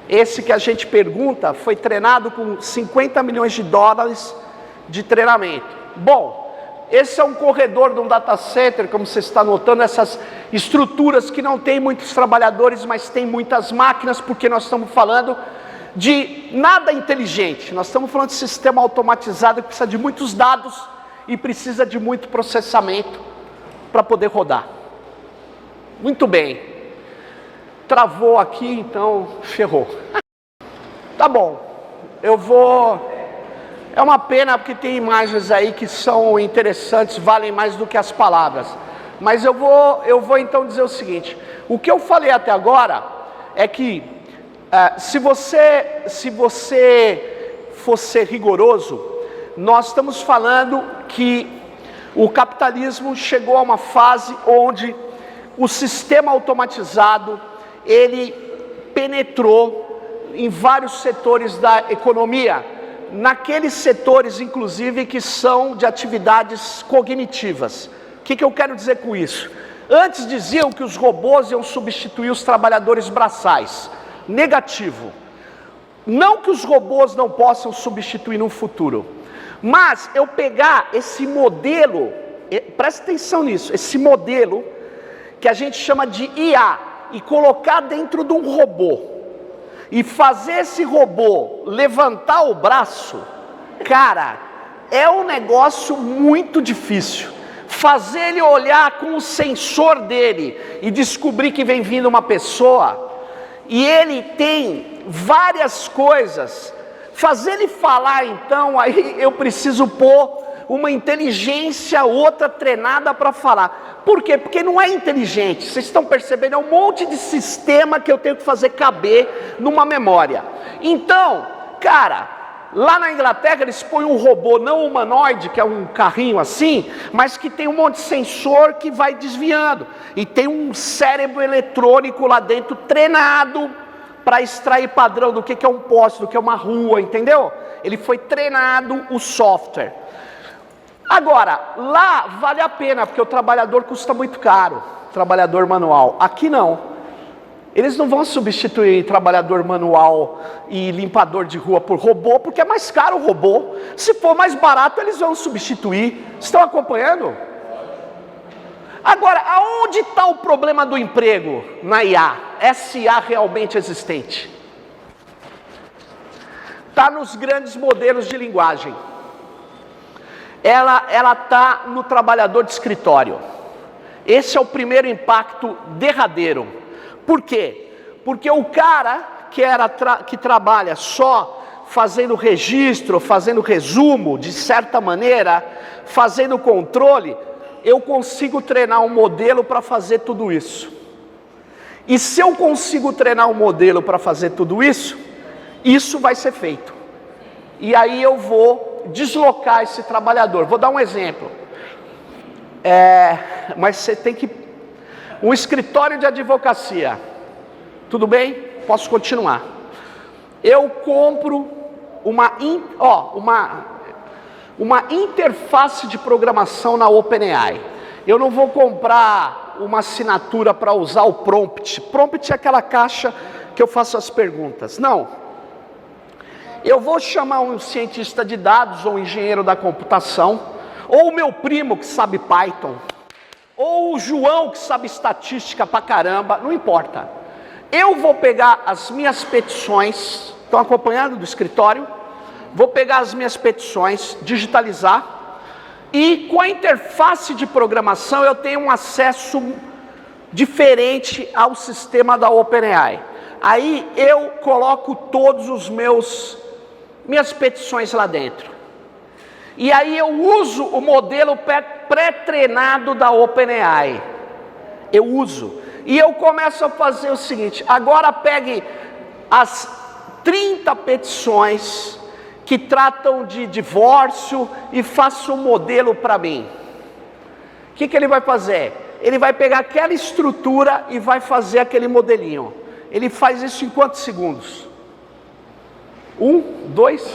Esse que a gente pergunta foi treinado com 50 milhões de dólares de treinamento. Bom, esse é um corredor de um data center, como você está notando, essas estruturas que não tem muitos trabalhadores, mas tem muitas máquinas, porque nós estamos falando de nada inteligente. Nós estamos falando de sistema automatizado que precisa de muitos dados e precisa de muito processamento para poder rodar. Muito bem. Travou aqui, então ferrou. Tá bom, eu vou... É uma pena porque tem imagens aí que são interessantes, valem mais do que as palavras. Mas eu vou então dizer o seguinte, o que eu falei até agora é que se você for ser rigoroso, nós estamos falando que o capitalismo chegou a uma fase onde o sistema automatizado, ele penetrou em vários setores da economia, naqueles setores, inclusive, que são de atividades cognitivas. O que eu quero dizer com isso? Antes diziam que os robôs iam substituir os trabalhadores braçais. Negativo. Não que os robôs não possam substituir no futuro, mas eu pegar esse modelo, presta atenção nisso, esse modelo que a gente chama de IA, e colocar dentro de um robô, e fazer esse robô levantar o braço, cara, é um negócio muito difícil. Fazer ele olhar com o sensor dele e descobrir que vem vindo uma pessoa, e ele tem várias coisas. Fazer ele falar, então, aí eu preciso pôr uma inteligência, outra treinada para falar. Por quê? Porque não é inteligente. Vocês estão percebendo? É um monte de sistema que eu tenho que fazer caber numa memória. Então, cara, lá na Inglaterra eles põem um robô não humanoide, que é um carrinho assim, mas que tem um monte de sensor que vai desviando. E tem um cérebro eletrônico lá dentro treinado para extrair padrão do que é um poste, do que é uma rua, entendeu? Ele foi treinado, o software. Agora, lá vale a pena, porque o trabalhador custa muito caro, trabalhador manual. Aqui não. Eles não vão substituir trabalhador manual e limpador de rua por robô, porque é mais caro o robô. Se for mais barato, eles vão substituir. Estão acompanhando? Agora, aonde está o problema do emprego na IA? Essa IA realmente existente. Está nos grandes modelos de linguagem. Ela está no trabalhador de escritório. Esse é o primeiro impacto derradeiro. Por quê? Porque o cara que trabalha só fazendo registro, fazendo resumo, de certa maneira, fazendo controle, eu consigo treinar um modelo para fazer tudo isso. E se eu consigo treinar um modelo para fazer tudo isso, isso vai ser feito. E aí eu vou deslocar esse trabalhador. Vou dar um exemplo. Mas você tem que... Um escritório de advocacia. Tudo bem? Posso continuar. Eu compro uma interface de programação na OpenAI. Eu não vou comprar uma assinatura para usar o prompt. Prompt é aquela caixa que eu faço as perguntas. Não. Eu vou chamar um cientista de dados ou um engenheiro da computação, ou o meu primo que sabe Python, ou o João que sabe estatística pra caramba, não importa. Eu vou pegar as minhas petições, estão acompanhando do escritório? Vou pegar as minhas petições, digitalizar, e com a interface de programação eu tenho um acesso diferente ao sistema da OpenAI. Aí eu coloco todos os minhas petições lá dentro. E aí eu uso o modelo pré-treinado da OpenAI. Eu uso. E eu começo a fazer o seguinte, agora pegue as 30 petições que tratam de divórcio e faça um modelo para mim. O que ele vai fazer? Ele vai pegar aquela estrutura e vai fazer aquele modelinho. Ele faz isso em quantos segundos? 1, 2?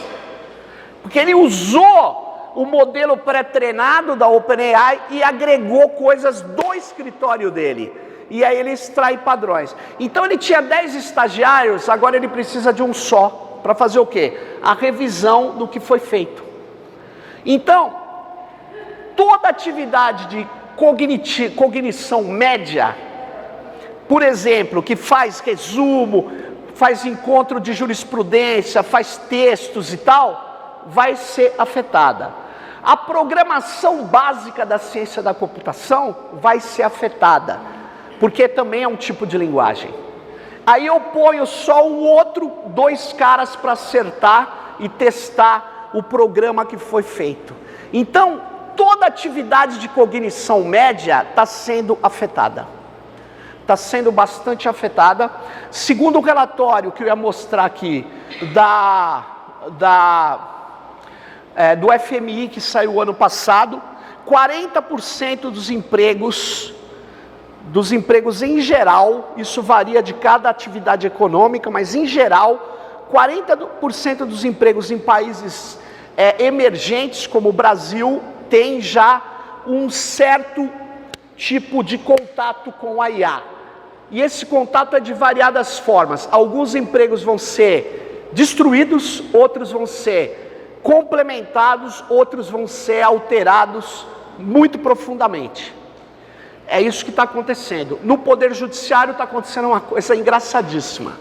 Porque ele usou o modelo pré-treinado da OpenAI e agregou coisas do escritório dele. E aí ele extrai padrões. Então ele tinha 10 estagiários, agora ele precisa de um só. Para fazer o quê? A revisão do que foi feito. Então, toda atividade de cognição média, por exemplo, que faz resumo, faz encontro de jurisprudência, faz textos e tal, vai ser afetada. A programação básica da ciência da computação vai ser afetada, porque também é um tipo de linguagem. Aí eu ponho só dois caras para acertar e testar o programa que foi feito. Então, toda atividade de cognição média está sendo afetada. Está sendo bastante afetada. Segundo o relatório que eu ia mostrar aqui, do FMI, que saiu ano passado, 40% dos empregos em geral, isso varia de cada atividade econômica, mas em geral, 40% dos empregos em países emergentes, como o Brasil, tem já um certo tipo de contato com a IA. E esse contato é de variadas formas. Alguns empregos vão ser destruídos, outros vão ser complementados, outros vão ser alterados muito profundamente. É isso que está acontecendo. No Poder Judiciário está acontecendo uma coisa engraçadíssima.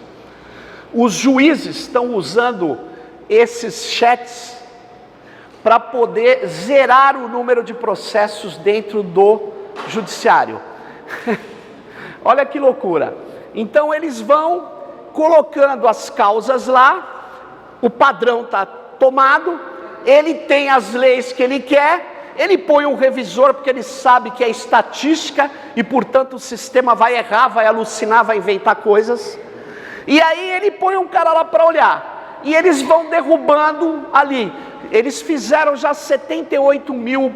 Os juízes estão usando esses chats para poder zerar o número de processos dentro do Judiciário. Olha que loucura. Então eles vão colocando as causas lá, o padrão está tomado, ele tem as leis que ele quer, ele põe um revisor porque ele sabe que é estatística e portanto o sistema vai errar, vai alucinar, vai inventar coisas. E aí ele põe um cara lá para olhar, e eles vão derrubando ali. Eles fizeram já 78 mil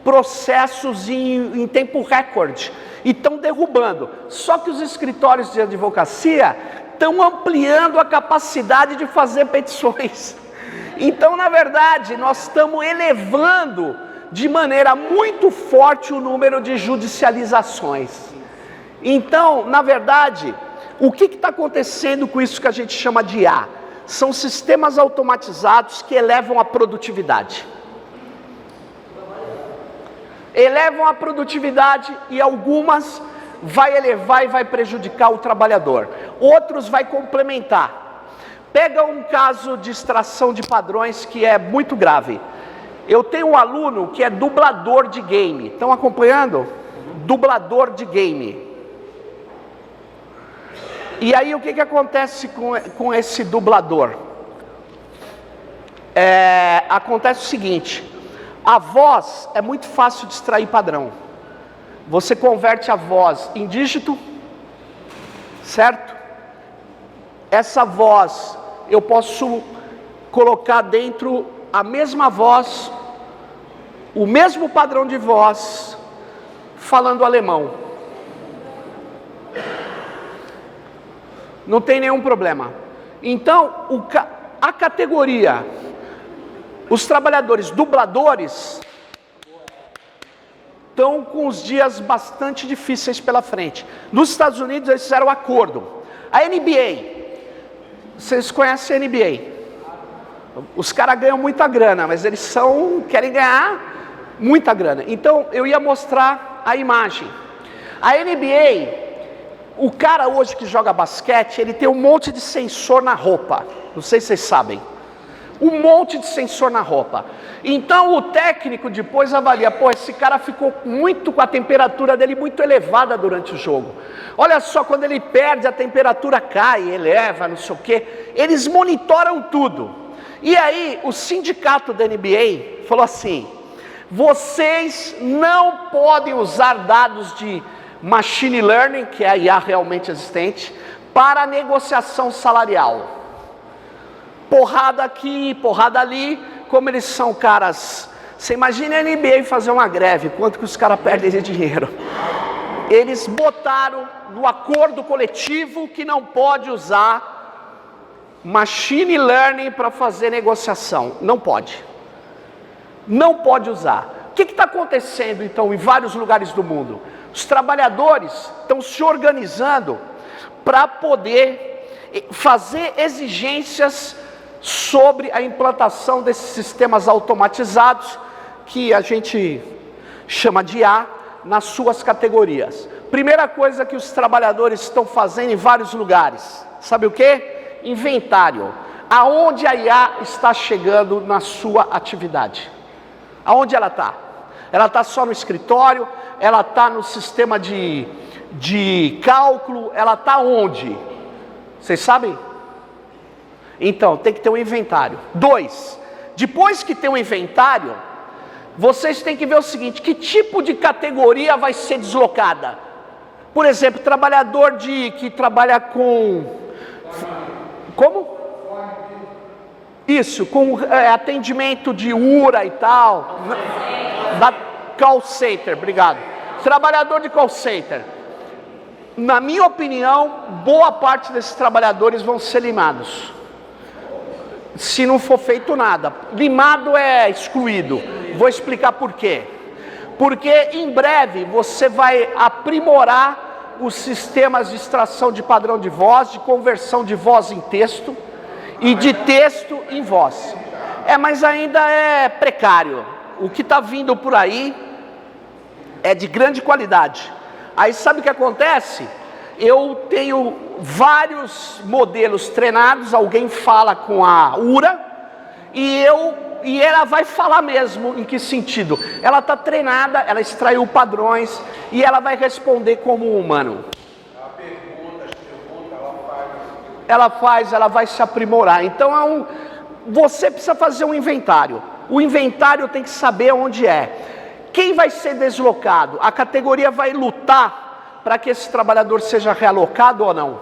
processos em tempo recorde, e estão derrubando. Só que os escritórios de advocacia estão ampliando a capacidade de fazer petições. Então, na verdade, nós estamos elevando de maneira muito forte o número de judicializações. Então, na verdade, o que está acontecendo com isso que a gente chama de IA? São sistemas automatizados que elevam a produtividade. Elevam a produtividade e algumas vai elevar e vai prejudicar o trabalhador. Outros vai complementar. Pega um caso de extração de padrões que é muito grave. Eu tenho um aluno que é dublador de game. Estão acompanhando? Dublador de game. E aí o que acontece com esse dublador? Acontece o seguinte: a voz é muito fácil de extrair padrão. Você converte a voz em dígito, certo? Essa voz eu posso colocar dentro a mesma voz, o mesmo padrão de voz, falando alemão. Não tem nenhum problema. Então, a categoria, os trabalhadores dubladores, estão com os dias bastante difíceis pela frente. Nos Estados Unidos eles fizeram um acordo. A NBA, vocês conhecem a NBA? Os caras ganham muita grana, mas eles querem ganhar muita grana. Então eu ia mostrar a imagem. A NBA, o cara hoje que joga basquete, ele tem um monte de sensor na roupa. Não sei se vocês sabem. Um monte de sensor na roupa. Então o técnico depois avalia, esse cara ficou com a temperatura dele muito elevada durante o jogo. Olha só, quando ele perde, a temperatura cai, eleva, não sei o quê. Eles monitoram tudo. E aí o sindicato da NBA falou assim: vocês não podem usar dados de machine learning, que é a IA realmente existente, para negociação salarial. Porrada aqui, porrada ali. Como eles são caras, você imagina a NBA fazer uma greve, quanto que os caras perdem de dinheiro. Eles botaram no acordo coletivo que não pode usar machine learning para fazer negociação. Não pode. Não pode usar. O que está acontecendo então em vários lugares do mundo? Os trabalhadores estão se organizando para poder fazer exigências sobre a implantação desses sistemas automatizados, que a gente chama de IA, nas suas categorias. Primeira coisa que os trabalhadores estão fazendo em vários lugares, sabe o que? Inventário. Aonde a IA está chegando na sua atividade? Aonde ela está? Ela está só no escritório? Ela está no sistema de cálculo? Ela está onde? Vocês sabem? Então, tem que ter um inventário. 2, depois que tem um inventário, vocês têm que ver o seguinte: que tipo de categoria vai ser deslocada? Por exemplo, trabalhador que trabalha com... Como? Isso, com atendimento de URA e tal. Da call center, obrigado. Trabalhador de call center. Na minha opinião, boa parte desses trabalhadores vão ser limados. Se não for feito nada. Limado é excluído. Vou explicar por quê. Porque em breve você vai aprimorar os sistemas de extração de padrão de voz, de conversão de voz em texto e de texto em voz. Mas ainda é precário. O que está vindo por aí é de grande qualidade. Aí sabe o que acontece? Eu tenho vários modelos treinados, alguém fala com a URA e ela vai falar mesmo. Em que sentido? Ela está treinada, ela extraiu padrões e ela vai responder como um humano. Ela vai se aprimorar. Então você precisa fazer um inventário. o inventário tem que saber onde é. Quem vai ser deslocado? A categoria vai lutar para que esse trabalhador seja realocado ou não?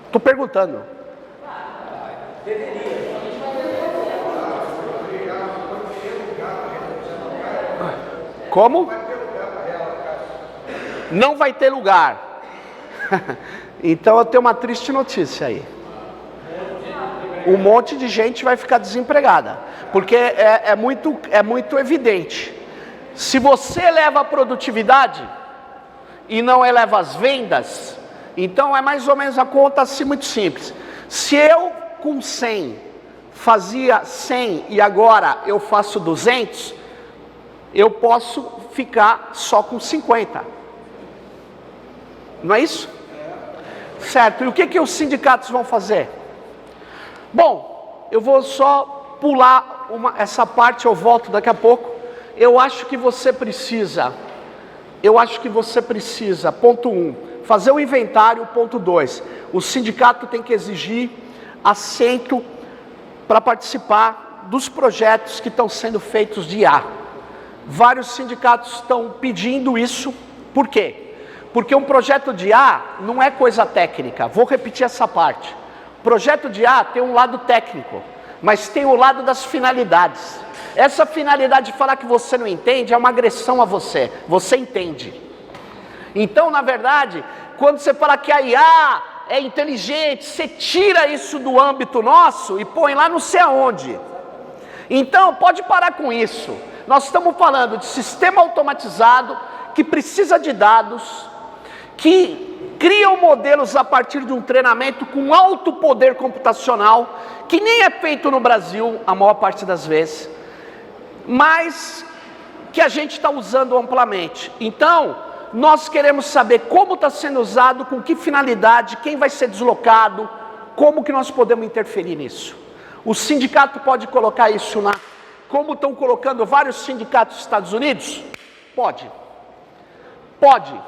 Estou perguntando. Como? Não vai ter lugar. Então eu tenho uma triste notícia aí. Um monte de gente vai ficar desempregada, porque é muito evidente. Se você eleva a produtividade e não eleva as vendas, então é mais ou menos a conta assim muito simples. Se eu com 100 fazia 100 e agora eu faço 200, eu posso ficar só com 50. Não é isso? Certo. E o que os sindicatos vão fazer? Bom, eu vou só pular essa parte, eu volto daqui a pouco. Eu acho que você precisa, ponto 1, fazer o inventário, ponto 2, o sindicato tem que exigir assento para participar dos projetos que estão sendo feitos de IA. Vários sindicatos estão pedindo isso, por quê? Porque um projeto de IA não é coisa técnica, vou repetir essa parte. Projeto de IA tem um lado técnico, mas tem o lado das finalidades. Essa finalidade de falar que você não entende é uma agressão a você, você entende. Então, na verdade, quando você fala que a IA é inteligente, você tira isso do âmbito nosso e põe lá não sei aonde. Então, pode parar com isso. Nós estamos falando de sistema automatizado que precisa de dados, que criam modelos a partir de um treinamento com alto poder computacional, que nem é feito no Brasil, a maior parte das vezes, mas que a gente está usando amplamente. Então, nós queremos saber como está sendo usado, com que finalidade, quem vai ser deslocado, como que nós podemos interferir nisso. O sindicato pode colocar isso na... Como estão colocando vários sindicatos dos Estados Unidos? Pode. Pode.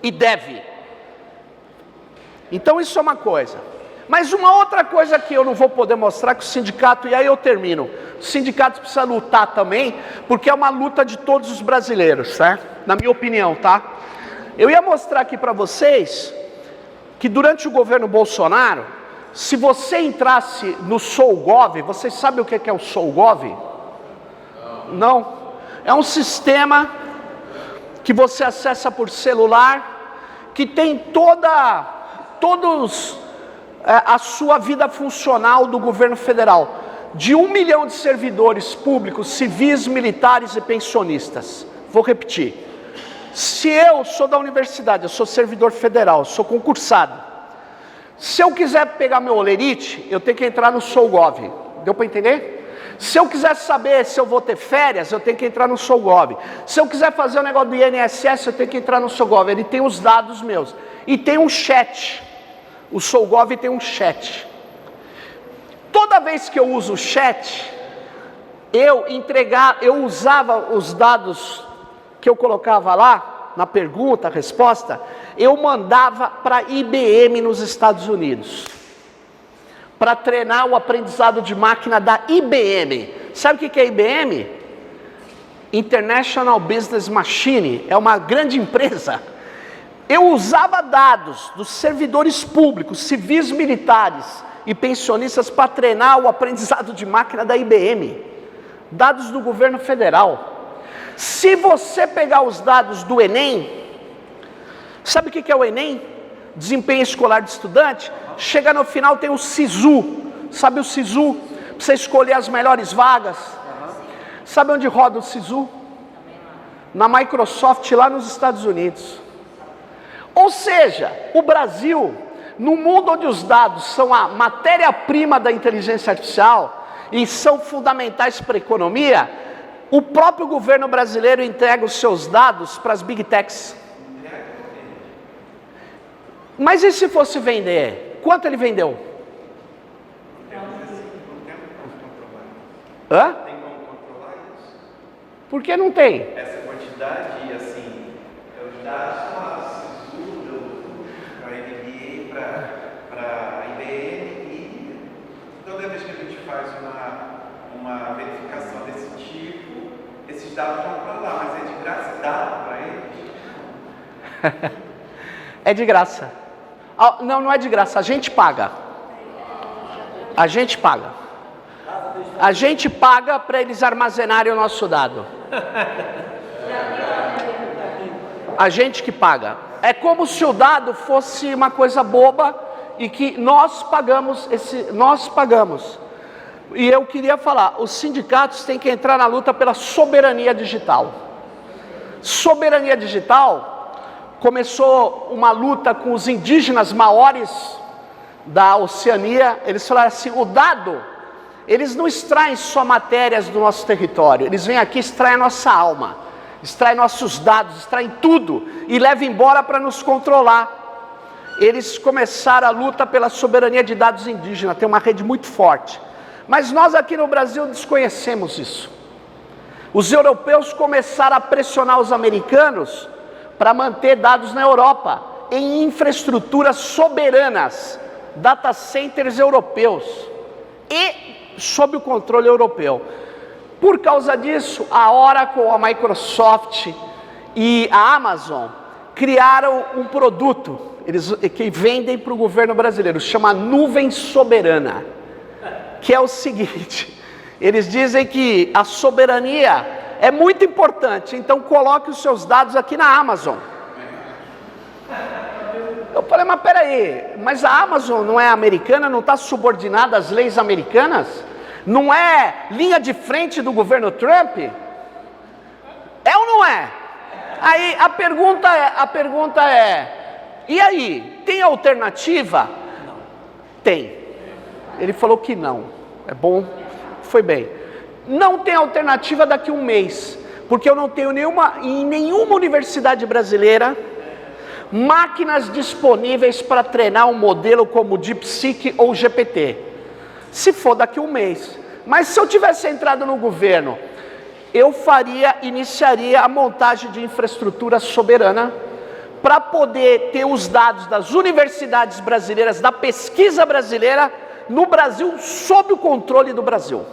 E deve. Então isso é uma coisa. Mas uma outra coisa que eu não vou poder mostrar, que o sindicato, e aí eu termino, o sindicato precisa lutar também, porque é uma luta de todos os brasileiros, certo? Na minha opinião, tá? Eu ia mostrar aqui para vocês, que durante o governo Bolsonaro, se você entrasse no SouGov, vocês sabem o que é o SouGov? Não. É um sistema que você acessa por celular, que tem todos a sua vida funcional do governo federal, de 1 milhão de servidores públicos, civis, militares e pensionistas. Vou repetir. Se eu sou da universidade, eu sou servidor federal, sou concursado. Se eu quiser pegar meu olerite, eu tenho que entrar no SouGov. Deu para entender? Se eu quiser saber se eu vou ter férias, eu tenho que entrar no SouGov. Se eu quiser fazer o negócio do INSS, eu tenho que entrar no SouGov. Ele tem os dados meus. E tem um chat. O SouGov tem um chat. Toda vez que eu uso o chat, eu usava os dados que eu colocava lá, na pergunta, resposta, eu mandava para a IBM nos Estados Unidos, para treinar o aprendizado de máquina da IBM. Sabe o que é IBM? International Business Machine, é uma grande empresa. Eu usava dados dos servidores públicos, civis, militares e pensionistas para treinar o aprendizado de máquina da IBM. Dados do governo federal. Se você pegar os dados do Enem, sabe o que é o Enem? Desempenho escolar de estudante. Chega no final, tem o SISU. Sabe o SISU? Para você escolher as melhores vagas. Sabe onde roda o SISU? Na Microsoft, lá nos Estados Unidos. Ou seja, o Brasil, no mundo onde os dados são a matéria-prima da inteligência artificial e são fundamentais para a economia, o próprio governo brasileiro entrega os seus dados para as Big Techs. Mas e se fosse vender? Quanto ele vendeu? Hã? Tem como controlar isso? Por que não tem? Essa quantidade, assim, os dados para a NBA, para a IBM, e toda vez que a gente faz uma É de graça. Não, não é de graça, a gente paga. A gente paga. A gente paga para eles armazenarem o nosso dado. A gente que paga. É como se o dado fosse uma coisa boba e que nós pagamos. E eu queria falar, os sindicatos têm que entrar na luta pela soberania digital. Soberania digital, começou uma luta com os indígenas maores da Oceania. Eles falaram assim, o dado, eles não extraem só matérias do nosso território, eles vêm aqui e extraem a nossa alma, extraem nossos dados, extraem tudo e levam embora para nos controlar. Eles começaram a luta pela soberania de dados indígenas, tem uma rede muito forte. Mas nós aqui no Brasil desconhecemos isso. Os europeus começaram a pressionar os americanos para manter dados na Europa, em infraestruturas soberanas, data centers europeus, e sob o controle europeu. Por causa disso, a Oracle, a Microsoft e a Amazon criaram um produto que vendem para o governo brasileiro, chama Nuvem Soberana, que é o seguinte, eles dizem que a soberania é muito importante, então coloque os seus dados aqui na Amazon. Eu falei, mas peraí, mas a Amazon não é americana, não está subordinada às leis americanas? Não é linha de frente do governo Trump? É ou não é? Aí a pergunta é, e aí, tem alternativa? Não. Tem. Ele falou que não. É bom, foi bem. Não tem alternativa daqui a um mês, porque eu não tenho em nenhuma universidade brasileira máquinas disponíveis para treinar um modelo como o DeepSeek ou o GPT. Se for daqui a um mês. Mas se eu tivesse entrado no governo, eu iniciaria a montagem de infraestrutura soberana para poder ter os dados das universidades brasileiras, da pesquisa brasileira, no Brasil, sob o controle do Brasil.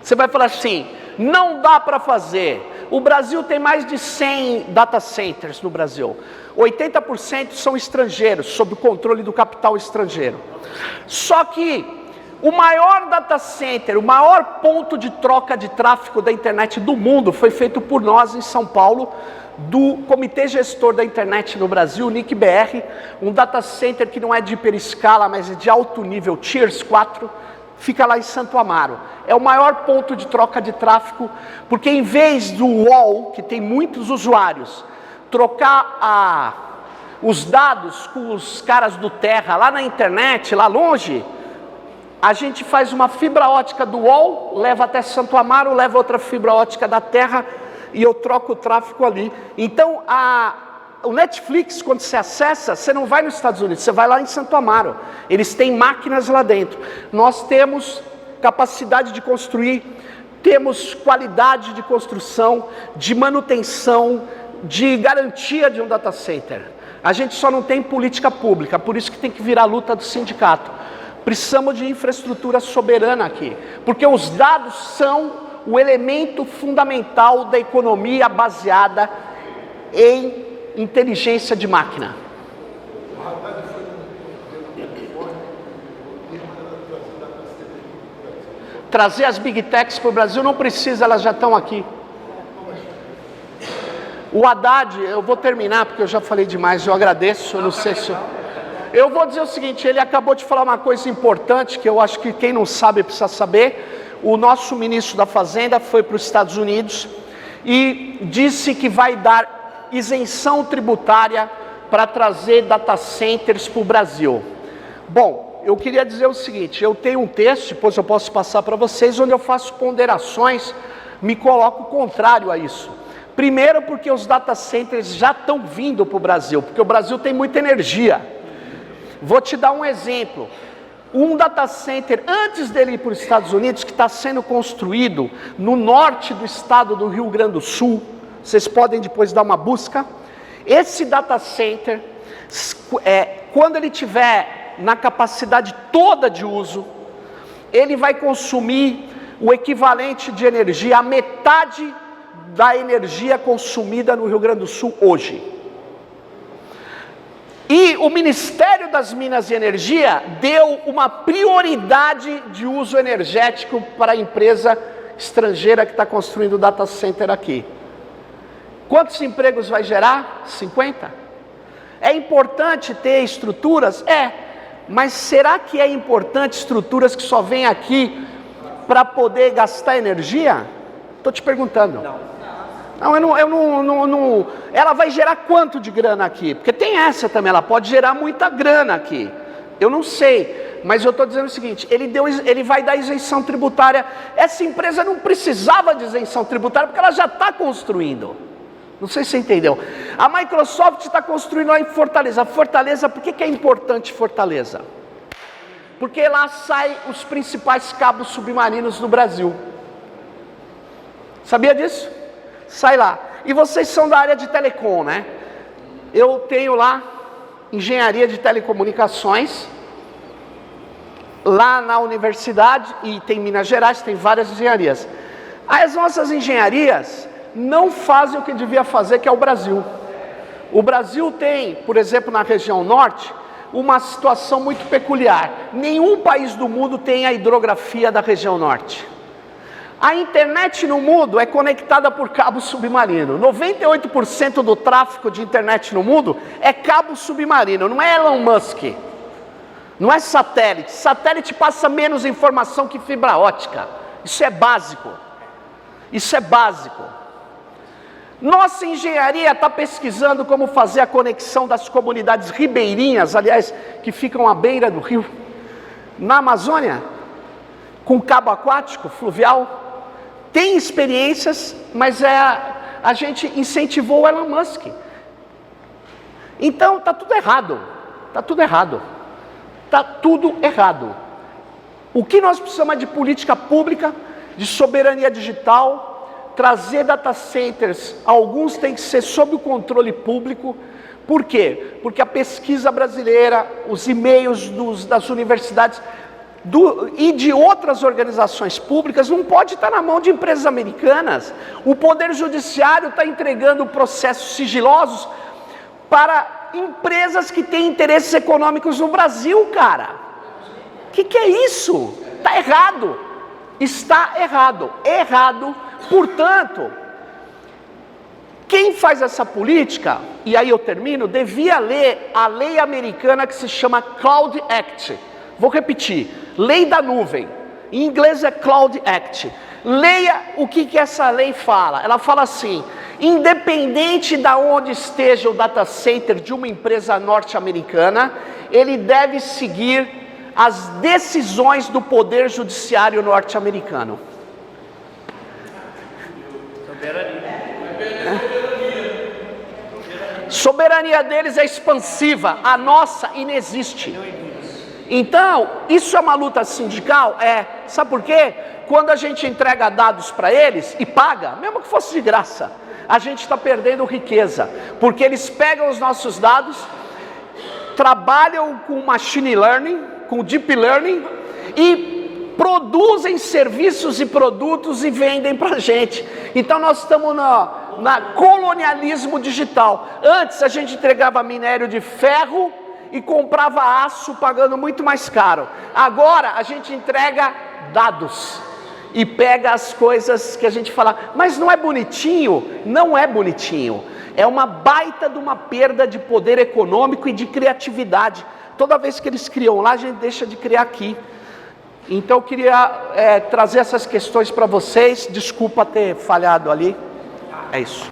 Você vai falar assim, não dá para fazer. O Brasil tem mais de 100 data centers no Brasil. 80% são estrangeiros, sob o controle do capital estrangeiro. Só que o maior data center, o maior ponto de troca de tráfego da internet do mundo foi feito por nós em São Paulo, do Comitê Gestor da Internet no Brasil, o NIC-BR, um data center que não é de hiperescala, mas é de alto nível, Tiers 4, fica lá em Santo Amaro. É o maior ponto de troca de tráfego, porque em vez do UOL, que tem muitos usuários, trocar os dados com os caras do Terra lá na internet, lá longe, a gente faz uma fibra ótica do UOL, leva até Santo Amaro, leva outra fibra ótica da Terra, e eu troco o tráfego ali. Então, o Netflix, quando você acessa, você não vai nos Estados Unidos, você vai lá em Santo Amaro. Eles têm máquinas lá dentro. Nós temos capacidade de construir, temos qualidade de construção, de manutenção, de garantia de um data center. A gente só não tem política pública, por isso que tem que virar a luta do sindicato. Precisamos de infraestrutura soberana aqui, porque os dados são o elemento fundamental da economia baseada em inteligência de máquina. Trazer as Big Techs para o Brasil não precisa, elas já estão aqui. O Haddad, eu vou terminar porque eu já falei demais, eu agradeço, eu não sei se... Eu vou dizer o seguinte, ele acabou de falar uma coisa importante, que eu acho que quem não sabe precisa saber. O nosso ministro da Fazenda foi para os Estados Unidos e disse que vai dar isenção tributária para trazer data centers para o Brasil. Bom, eu queria dizer o seguinte, eu tenho um texto, depois eu posso passar para vocês, onde eu faço ponderações, me coloco contrário a isso. Primeiro porque os data centers já estão vindo para o Brasil, porque o Brasil tem muita energia. Vou te dar um exemplo. Um data center, antes dele ir para os Estados Unidos, que está sendo construído no norte do estado do Rio Grande do Sul, vocês podem depois dar uma busca. Esse data center, quando ele tiver na capacidade toda de uso, ele vai consumir o equivalente de energia, a metade da energia consumida no Rio Grande do Sul hoje. E o Ministério das Minas e Energia deu uma prioridade de uso energético para a empresa estrangeira que está construindo o data center aqui. Quantos empregos vai gerar? 50? É importante ter estruturas? É. Mas será que é importante estruturas que só vêm aqui para poder gastar energia? Estou te perguntando. Não, eu não. Ela vai gerar quanto de grana aqui? Porque tem essa também, ela pode gerar muita grana aqui. Eu não sei, mas eu estou dizendo o seguinte, ele vai dar isenção tributária. Essa empresa não precisava de isenção tributária porque ela já está construindo. Não sei se você entendeu. A Microsoft está construindo lá em Fortaleza. Fortaleza, por que é importante Fortaleza? Porque lá saem os principais cabos submarinos do Brasil. Sabia disso? Sai lá. E vocês são da área de telecom, né? Eu tenho lá engenharia de telecomunicações, lá na universidade, e tem Minas Gerais, tem várias engenharias. As nossas engenharias não fazem o que devia fazer, que é o Brasil. O Brasil tem, por exemplo, na região norte, uma situação muito peculiar. Nenhum país do mundo tem a hidrografia da região norte. A internet no mundo é conectada por cabo submarino. 98% do tráfego de internet no mundo é cabo submarino, não é Elon Musk. Não é satélite. Satélite passa menos informação que fibra ótica. Isso é básico. Isso é básico. Nossa engenharia está pesquisando como fazer a conexão das comunidades ribeirinhas, aliás, que ficam à beira do rio, na Amazônia, com cabo aquático, fluvial. Tem experiências, mas a gente incentivou o Elon Musk. Então está tudo errado. Está tudo errado. Está tudo errado. O que nós precisamos é de política pública, de soberania digital, trazer data centers, alguns têm que ser sob o controle público. Por quê? Porque a pesquisa brasileira, os e-mails das universidades e de outras organizações públicas não pode estar na mão de empresas americanas. O Poder Judiciário está entregando processos sigilosos para empresas que têm interesses econômicos no Brasil, cara. O que é isso? Está errado. Está errado. Errado. Portanto, quem faz essa política, e aí eu termino, devia ler a lei americana que se chama Cloud Act. Vou repetir, lei da nuvem, em inglês é Cloud Act. Leia o que essa lei fala. Ela fala assim: independente de onde esteja o data center de uma empresa norte-americana, ele deve seguir as decisões do Poder Judiciário norte-americano. Soberania deles é expansiva, a nossa inexiste. Então, isso é uma luta sindical? É. Sabe por quê? Quando a gente entrega dados para eles e paga, mesmo que fosse de graça, a gente está perdendo riqueza, porque eles pegam os nossos dados, trabalham com machine learning, com deep learning e produzem serviços e produtos e vendem para a gente. Então nós estamos na colonialismo digital. Antes a gente entregava minério de ferro e comprava aço pagando muito mais caro. Agora a gente entrega dados e pega as coisas que a gente fala, mas não é bonitinho? Não é bonitinho. É uma baita de uma perda de poder econômico e de criatividade. Toda vez que eles criam lá, a gente deixa de criar aqui. Então eu queria trazer essas questões para vocês. Desculpa ter falhado ali. É isso.